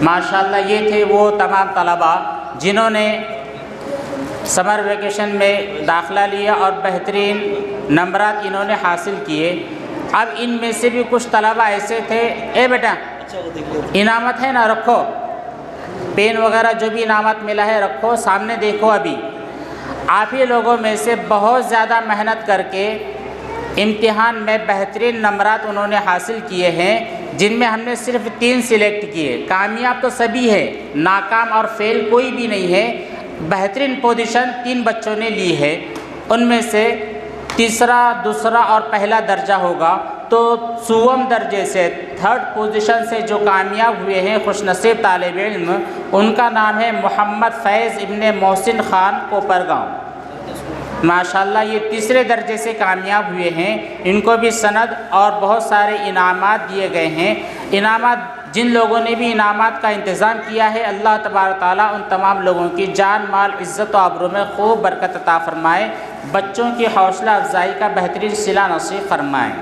माशाअल्लाह ये थे वो तमाम तलबा जिन्होंने समर वेकेशन में दाखिला लिया और बेहतरीन नंबरात इन्होंने हासिल किए। अब इनमें से भी कुछ तलबा ऐसे थे, ए बेटा इनामत है ना, रखो पेन वगैरह जो भी इनामत मिला है रखो, सामने देखो। अभी आप ही लोगों में से बहुत ज़्यादा मेहनत करके इम्तिहान में बेहतरीन नंबरात उन्होंने हासिल किए हैं। जिनमें हमने सिर्फ 3 सिलेक्ट किए। कामयाब तो सभी है, नाकाम और फेल कोई भी नहीं है। बेहतरीन पोजीशन 3 बच्चों ने ली है। उनमें से तीसरा, दूसरा और पहला दर्जा होगा। तो सुवम दर्जे से 3rd पोजीशन से जो कामयाब हुए हैं खुशनसीब तालिब इल्म, उनका नाम है मोहम्मद फैज़ इब्ने मोहसिन ख़ान कोपरगांव। माशाल्लाह ये तीसरे दर्जे से कामयाब हुए हैं। इनको भी सनद और बहुत सारे इनामात दिए गए हैं। इनामात जिन लोगों ने भी इनामात का इंतज़ाम किया है, अल्लाह तबारक ताला उन तमाम लोगों की जान माल इज़्ज़त व आबरू में खूब बरकत अता फ़रमाए। बच्चों की हौसला अफजाई का बेहतरीन सिला नसीब फ़रमाएँ।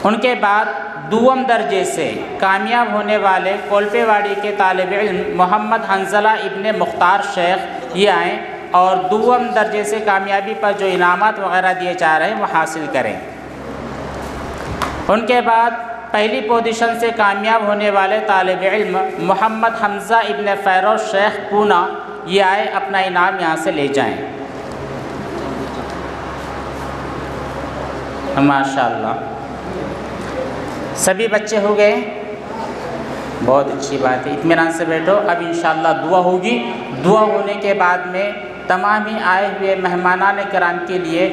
उनके बाद दुवम दर्जे से कामयाब होने वाले कोल्पेवाड़ी के तालिब इल्म मोहम्मद हंजला इब्ने मुख्तार शेख ये आएँ और दुवम दर्जे से कामयाबी पर जो इनामात वग़ैरह दिए जा रहे हैं वो हासिल करें। उनके बाद पहली पोजीशन से कामयाब होने वाले तालिब इल्म मोहम्मद हमज़ा इब्ने फ़ैरोज़ शेख पूना ये आए, अपना इनाम यहाँ से ले जाएं। माशाअल्लाह सभी बच्चे हो गए, बहुत अच्छी बात है। इत्मीनान से बैठो। अब इंशाअल्लाह दुआ होगी। दुआ होने के बाद में तमाम ही आए हुए मेहमानान किराम के लिए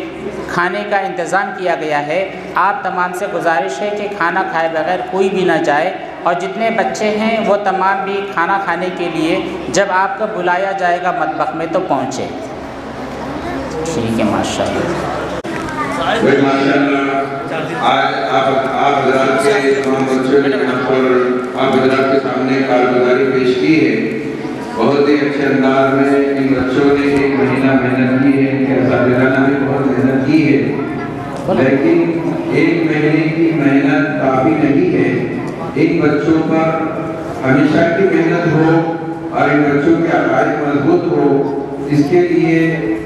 खाने का इंतज़ाम किया गया है। आप तमाम से गुजारिश है कि खाना खाए बगैर कोई भी ना जाए और जितने बच्चे हैं वो तमाम भी खाना खाने के लिए जब आपको बुलाया जाएगा मतबख में तो पहुँचे। ठीक है, माशाअल्लाह। आज आप हज़रात के तमाम बच्चों ने यहाँ पर आप हज़रात के सामने कारगुजारी पेश की है। बहुत ही अच्छे अंदाज में इन बच्चों ने 1 महीना मेहनत की है, इनके असातिज़ा ने बहुत मेहनत की है, लेकिन 1 महीने की मेहनत काफ़ी नहीं है। इन बच्चों पर हमेशा की मेहनत हो और इन बच्चों के अकायद मजबूत हो, इसके लिए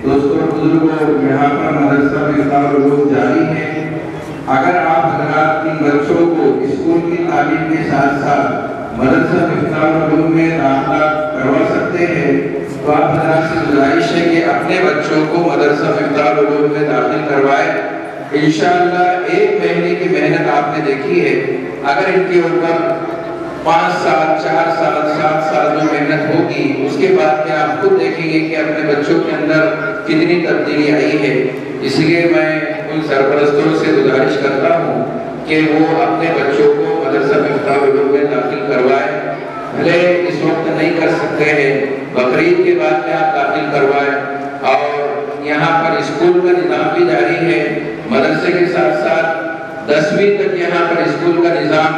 दोस्तों बुजुर्गों यहाँ पर मदरसा मिफ्ताहुल उलूम जारी है। अगर आप हज़रात इन बच्चों को स्कूल की तालीम के साथ साथ मदरसा मिफ्ताहुल उलूम में दाखिला करवा सकते हैं तो आप हज़रात से गुजारिश है कि अपने बच्चों को मदरसा मिफ्ताहुल उलूम में दाखिल करवाएं। इंशाअल्लाह 1 महीने की मेहनत आपने देखी है, अगर इनके ऊपर 5 साल, 4 साल, 7 साल जो मेहनत होगी उसके बाद में आप खुद देखेंगे कि अपने बच्चों के अंदर कितनी तब्दीली आई है। इसलिए मैं उन सरपरस्तों से गुजारिश करता हूँ कि वो अपने बच्चों को मदरसा मिफ्ताहुल उलूम में दाखिल करवाएं। भले इस वक्त नहीं कर सकते हैं, बकरीद के बाद में आप दाखिल करवाएं। और यहाँ पर स्कूल का निज़ाम भी जारी है, मदरसे के साथ साथ 10वीं तक यहाँ पर स्कूल का निज़ाम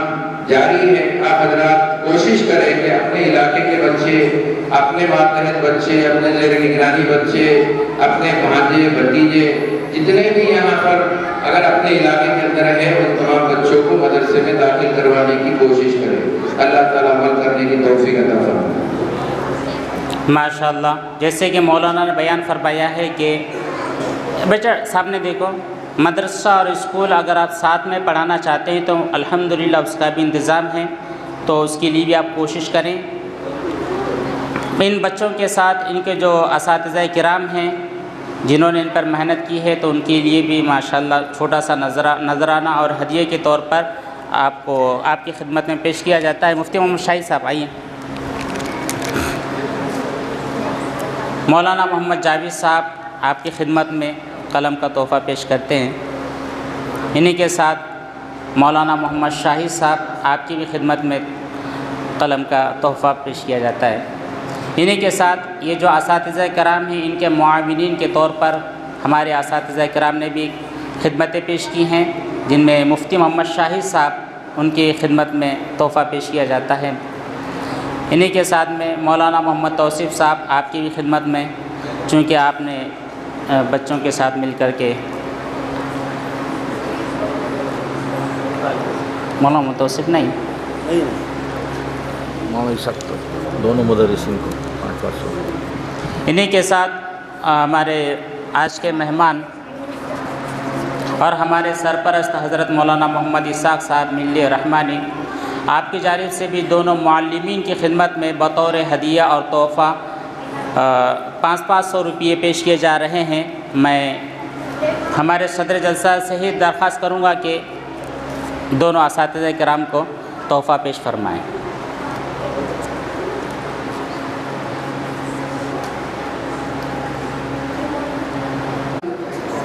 जारी है। आप हज़रात कोशिश करें कि अपने इलाके के बच्चे, अपने मातहत बच्चे, अपने ज़ेर निगरानी बच्चे, अपने भांजे भतीजे जितने भी यहाँ पर अगर अपने इलाके के अंदर है उन तमाम बच्चों को मदरसे में दाखिल करवाने की कोशिश करें। अल्लाह ताला अमल करने की तौफीक अता फरमाए। माशाअल्लाह, जैसे कि मौलाना ने बयान फरमाया है कि बेटा सामने देखो, मदरसा और स्कूल अगर आप साथ में पढ़ाना चाहते हैं तो अल्हम्दुलिल्लाह उसका भी इंतज़ाम है, तो उसके लिए भी आप कोशिश करें। इन बच्चों के साथ इनके जो असातिज़ा किराम हैं जिन्होंने इन पर मेहनत की है तो उनके लिए भी माशाअल्लाह छोटा सा नजराना और हदिये के तौर पर आपको आपकी खिदमत में पेश किया जाता है। मुफ्ती मोहम्मद शाही साहब आइए। मौलाना मोहम्मद जावेद साहब आपकी खिदमत में कलम का तोहफ़ा पेश करते हैं। इन्हीं के साथ मौलाना मोहम्मद शाही साहब आपकी भी खिदमत में कलम का तोहफ़ा पेश किया जाता है। इन्हीं के साथ ये जो असातिज़ा कराम हैं इनके मुआविनीन के तौर पर हमारे असातिज़ा कराम ने भी खिदमतें पेश की हैं, जिनमें मुफ्ती मोहम्मद शाही साहब उनकी खिदमत में तोहफ़ा पेश किया जाता है। इन्हीं के साथ में मौलाना मोहम्मद तौसीफ़ साहब आपकी भी खिदमत में, चूँकि आपने बच्चों के साथ मिल कर के मौलाना तौसीफ़ नहीं दोनों मदरसिन को 500। इन्हीं के साथ हमारे आज के मेहमान और हमारे सरपरस्त हज़रत मौलाना मोहम्मद इसाक़ साहब मिल्ली रहमानी आपकी जानिब से भी दोनों मुअल्लिमीन की खिदमत में बतौर हदिया और तोहफ़ा 500 रुपये पेश किए जा रहे हैं। मैं हमारे सदर जलसा से ही दरख्वास्त करूँगा कि दोनों असातिज़ा किराम को तोहफ़ा पेश फरमाएँ।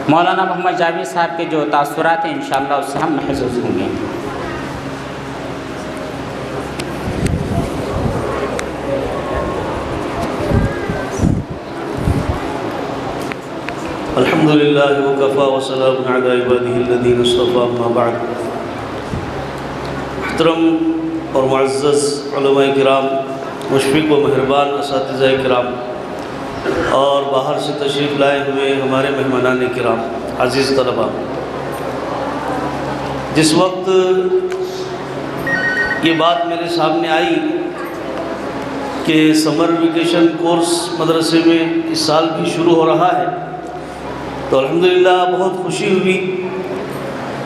मौलाना मोहम्मद जावेद साहब के जो तासुरात हैं इंशाअल्लाह उससे हम महसूस होंगे। अल्हम्दुलिल्लाह वकफ़ा वसलामुन अला इबादिहिल्लज़ीना इस्तफ़ा अम्मा बअद। मुहतरम और मुअज़्ज़ज़ उलमाए किराम, मुशफ़िक़ व मेहरबान असातिज़ाए किराम और बाहर से तशरीफ़ लाए हुए हमारे मेहमानान किराम, अज़ीज़ तलबा, जिस वक्त ये बात मेरे सामने आई कि समर वेकेशन कोर्स मदरसे में इस साल भी शुरू हो रहा है, तो अल्हम्दुलिल्लाह बहुत खुशी हुई,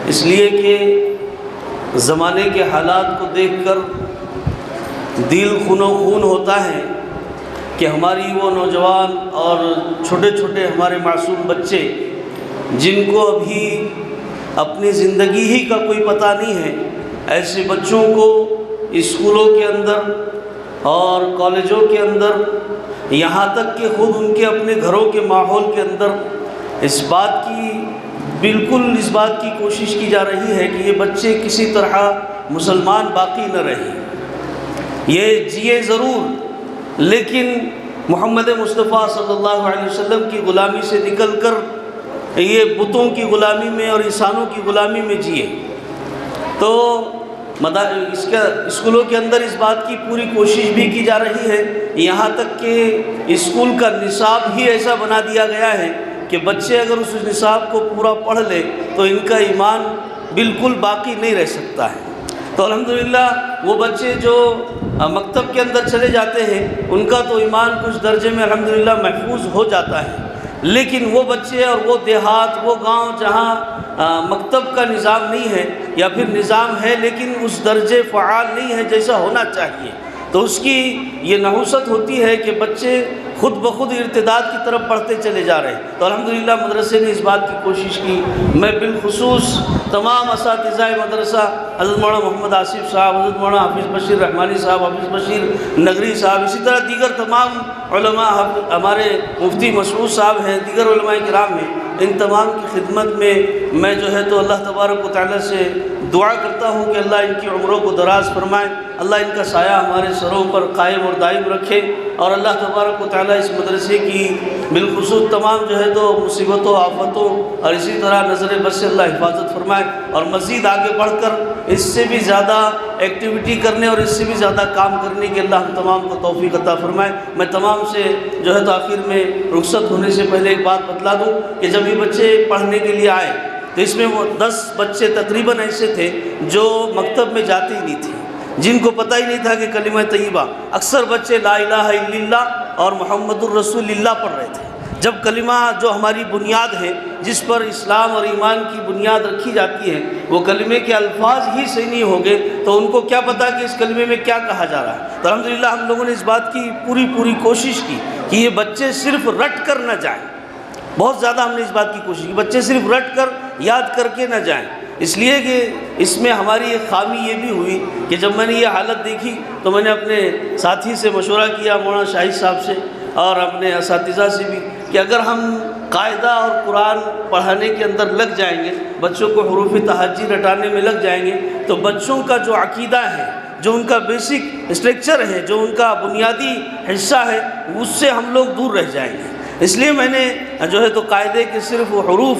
इसलिए कि ज़माने के हालात को देखकर दिल खूनो खून होता है कि हमारी वो नौजवान और छोटे छोटे हमारे मासूम बच्चे जिनको अभी अपनी ज़िंदगी ही का कोई पता नहीं है, ऐसे बच्चों को स्कूलों के अंदर और कॉलेजों के अंदर, यहाँ तक कि खुद उनके अपने घरों के माहौल के अंदर इस बात की कोशिश की जा रही है कि ये बच्चे किसी तरह मुसलमान बाकी न रहें। ये जिए ज़रूर, लेकिन मोहम्मद मुस्तफ़ा सल्लल्लाहु अलैहि वसल्लम की ग़ुलामी से निकलकर ये बुतों की ग़ुलामी में और इंसानों की ग़ुलामी में जिए। तो इसका स्कूलों के अंदर इस बात की पूरी कोशिश भी की जा रही है, यहाँ तक कि स्कूल का निसाब ही ऐसा बना दिया गया है कि बच्चे अगर उस निसाब को पूरा पढ़ ले तो इनका ईमान बिल्कुल बाकी नहीं रह सकता है। तो अल्हम्दुलिल्लाह वो बच्चे जो मकतब के अंदर चले जाते हैं उनका तो ईमान कुछ दर्जे में अल्हम्दुलिल्लाह महफूज हो जाता है, लेकिन वो बच्चे और वो देहात, वो गांव जहां मकतब का निज़ाम नहीं है या फिर निज़ाम है लेकिन उस दर्जे फ़आल नहीं है जैसा होना चाहिए, तो उसकी ये नहुसत होती है कि बच्चे खुद ब खुद इर्तिदाद की तरफ बढ़ते चले जा रहे हैं। तो अल्हम्दुलिल्लाह मदरसे ने इस बात की कोशिश की। मैं बिलखुसूस तमाम असातिज़ाए मदरसा हज़रत मौलाना मोहम्मद आसिफ़ साहब, हज़रत मौलाना हाफिज़ बशीर रहमानी साहब, हाफिज़ बशीर नगरी साहब, इसी तरह दीगर तमाम उलमा, हमारे मुफ्ती मसऊद साहब हैं, दीगर उलमाए किराम हैं, इन तमाम की खिदमत में मैं जो है तो अल्लाह तबारक व तआला से दुआ करता हूँ कि अल्लाह इनकी उम्रों को दराज़ फरमाए, अल्लाह इनका साया हमारे सरों पर कायम और दायम रखे और अल्लाह तबारक व तआला इस मदरसे की बिलखुसूस तमाम जो है तो मुसीबतों, आफतों और इसी तरह नज़र बद से अल्लाह हिफाजत फरमाए और मज़ीद आगे बढ़कर इससे भी ज़्यादा एक्टिविटी करने और इससे भी ज़्यादा काम करने की अल्लाह हम तमाम को तौफीक अता फरमाए। मैं तमाम से जो है तो आखिर में रुखसत होने से पहले एक बात बतला दूँ कि जब ये बच्चे पढ़ने के लिए आए तो इसमें वो 10 बच्चे तकरीबन ऐसे थे जो मकतब में जाते ही नहीं थे, जिनको पता ही नहीं था कि कलिमा तय्यबा। अक्सर बच्चे ला इलाहा इल्लल्लाह और मुहम्मदुर रसूलुल्लाह पढ़ रहे थे, जब कलिमा जो हमारी बुनियाद है, जिस पर इस्लाम और ईमान की बुनियाद रखी जाती है, वो कलिमे के अल्फाज ही सही नहीं होंगे तो उनको क्या पता कि इस कलिमे में क्या कहा जा रहा है। तो अल्हम्दुलिल्लाह हम लोगों ने इस बात की पूरी कोशिश की कि ये बच्चे सिर्फ रट कर न जाएँ। बहुत ज़्यादा हमने इस बात की कोशिश की बच्चे सिर्फ रट कर याद करके न जाएं, इसलिए कि इसमें हमारी एक ख़ामी ये भी हुई कि जब मैंने ये हालत देखी तो मैंने अपने साथी से मशवरा किया, मौलाना शाहिद साहब से और अपने असातिज़ा से भी, कि अगर हम कायदा और कुरान पढ़ाने के अंदर लग जाएंगे, बच्चों को हुरूफ तहज्जी रटाने में लग जाएंगे, तो बच्चों का जो अकीदा है, जो उनका बेसिक स्ट्रक्चर है, जो उनका बुनियादी हिस्सा है, उससे हम लोग दूर रह जाएंगे। इसलिए मैंने जो है तो कायदे के सिर्फ वो हरूफ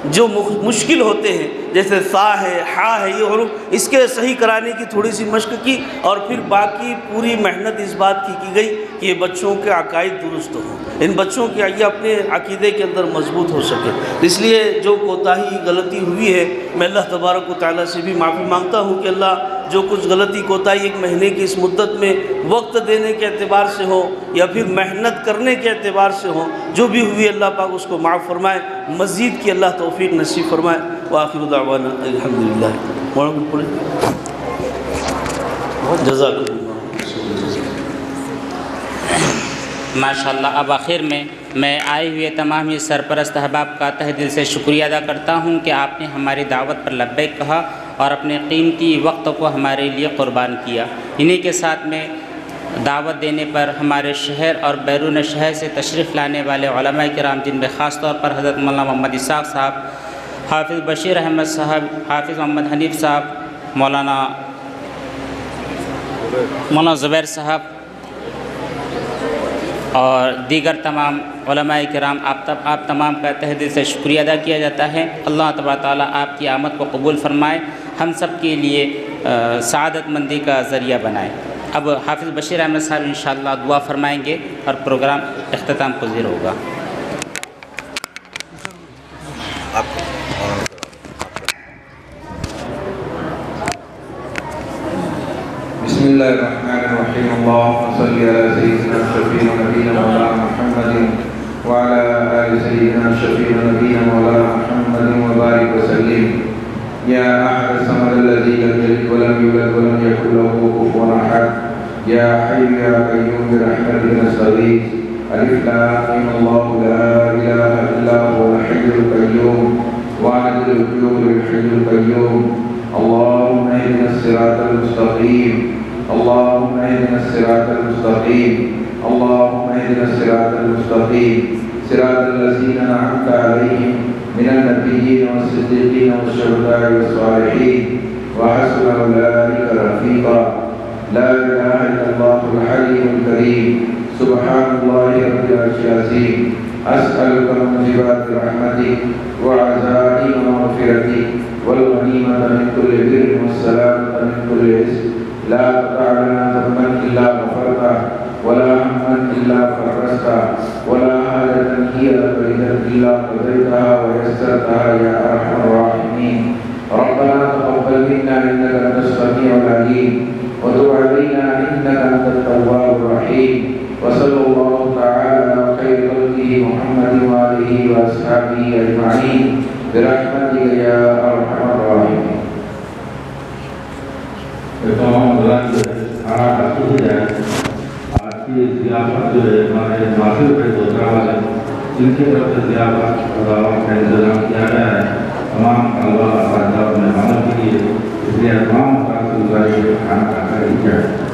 जो मुश्किल होते हैं, जैसे सा है, हा है, ये हरूफ, इसके सही कराने की थोड़ी सी मशक की और फिर बाकी पूरी मेहनत इस बात की गई कि ये बच्चों के अकायद दुरुस्त हों, इन बच्चों के ये अपने अकीदे के अंदर मजबूत हो सके। इसलिए जो कोताही गलती हुई है, मैं अल्लाह तबारक व तआला से भी माफ़ी मांगता हूँ कि अल्लाह जो कुछ गलती कोताही 1 महीने की इस मुद्दत में वक्त देने के एतबार से हो या फिर मेहनत करने के एतबार से हो, जो भी हुई अल्लाह पाक उसको माफ़ फरमाए, मज़ीद की अल्लाह तौफीक नसीब फरमाए। व आखिरु दावाना अल्हम्दुलिल्लाह। माशाअल्लाह। अब आखिर में मैं आए हुए तमाम ही सरपरस्त अहबाब का तहे दिल से शुक्रिया अदा करता हूँ कि आपने हमारी दावत पर लब्बैक कहा और अपने कीमती वक्त को हमारे लिए क़ुरबान किया। इन्हीं के साथ में दावत देने पर हमारे शहर और बैरून शहर से तशरीफ़ लाने वाले उलमा किराम, जिनमें ख़ास तौर पर हज़रत मौलाना मोहम्मद इसाक़ साहब, हाफिज़ बशीर अहमद साहब, हाफिज़ मोहम्मद हनीफ़ साहब, मौलाना ज़ुबैर साहब और दीगर तमाम उलमा किराम, आप तमाम का तहे दिल से शुक्रिया अदा किया जाता है। अल्लाह तबारक व तआला आपकी आमद को कबूल फ़रमाए, हम सब के लिए सआदतमंदी का ज़रिया बनाए। अब हाफिज़ बशीर अहमद साहब इंशाअल्लाह दुआ फ़रमाएँगे और प्रोग्राम इख्तिताम पज़ीर होगा। बिस्मिल्लाहिर्रहमानिर्रहीम। अल्लाहुम्मा सल्लि अला सय्यिदिना शफ़ीना नबीना मौलाना मुहम्मदिन व अला आलि सय्यिदिना शफ़ीना नबीना मौलाना मुहम्मदिन व बारिक व सल्लिम। या अहद समद अल्लज़ी लम यलिद व लम यूलद व लम यकुल लहू कुफुवन अहद। या हय्यु या क़य्यूम बिरहमतिका नस्तगीथ। अलिफ लाम मीम अल्लाहु ला इलाहा इल्ला हुवल हय्युल क़य्यूम व अनज़िल वजूह लिल हय्यिल क़य्यूम। अल्लाहुम्मा इहदिनस सिरातल मुस्तक़ीम। अल्लाहुम्मा इहदिनस सिरातल मुस्तक़ीम। अल्लाहुम्मा इहदिनस सिरातल मुस्तक़ीम। सिरातल लज़ीना अनअमता अलैहिम मिनन नबिय्यीन वस्सिद्दीक़ीन वश्शुहदाኢ वस्सालिहीन व हसुन उलाइका रफ़ीक़ा। ला इलाहा इल्लल्लाहुल हलीमुल करीम। सुब्हानल्लाहि रब्बिल अर्शिल अज़ीम। अस्अलुका मुजिबाति रहमतिक व अज़ाइम मग़फ़िरतिक वल गनीमत मिन कुल्लि बिर्रिन वस्सलामत मिन कुल्लि इस्म। ला तदअ लना ज़म्बन इल्ला गफ़रतह वला हम्मन इल्ला फ़रजतह वला हाजतन हिय लक रिदन इल्ला क़ज़यतहा व यस्सरतहा या अरहमर राहिमीन। रब्बना तक़ब्बल मिन्ना इन्नका अंतस समीउल अलीम व तुब अलैना इन्नका अंतत तव्वाबुर रहीम। व सल्लल्लाहु तआला अला खैरि ख़ल्क़िही मुहम्मदिन व आलिही व अस्हाबिही अजमईन बिरहमतिका या अरहमर राहिमीन। तमाम हज़रात जो है खाना खाते ही जाए। आज की ज़ियाफ़त जो है हमारे माफिल पे दोसरा वाले जिनकी तरफ से ज़ियाफ़त और दावत का इंतज़ाम किया गया है, तमाम तलबा और मेहमानों के लिए, इसलिए तमाम खाना खाकर ही जाए।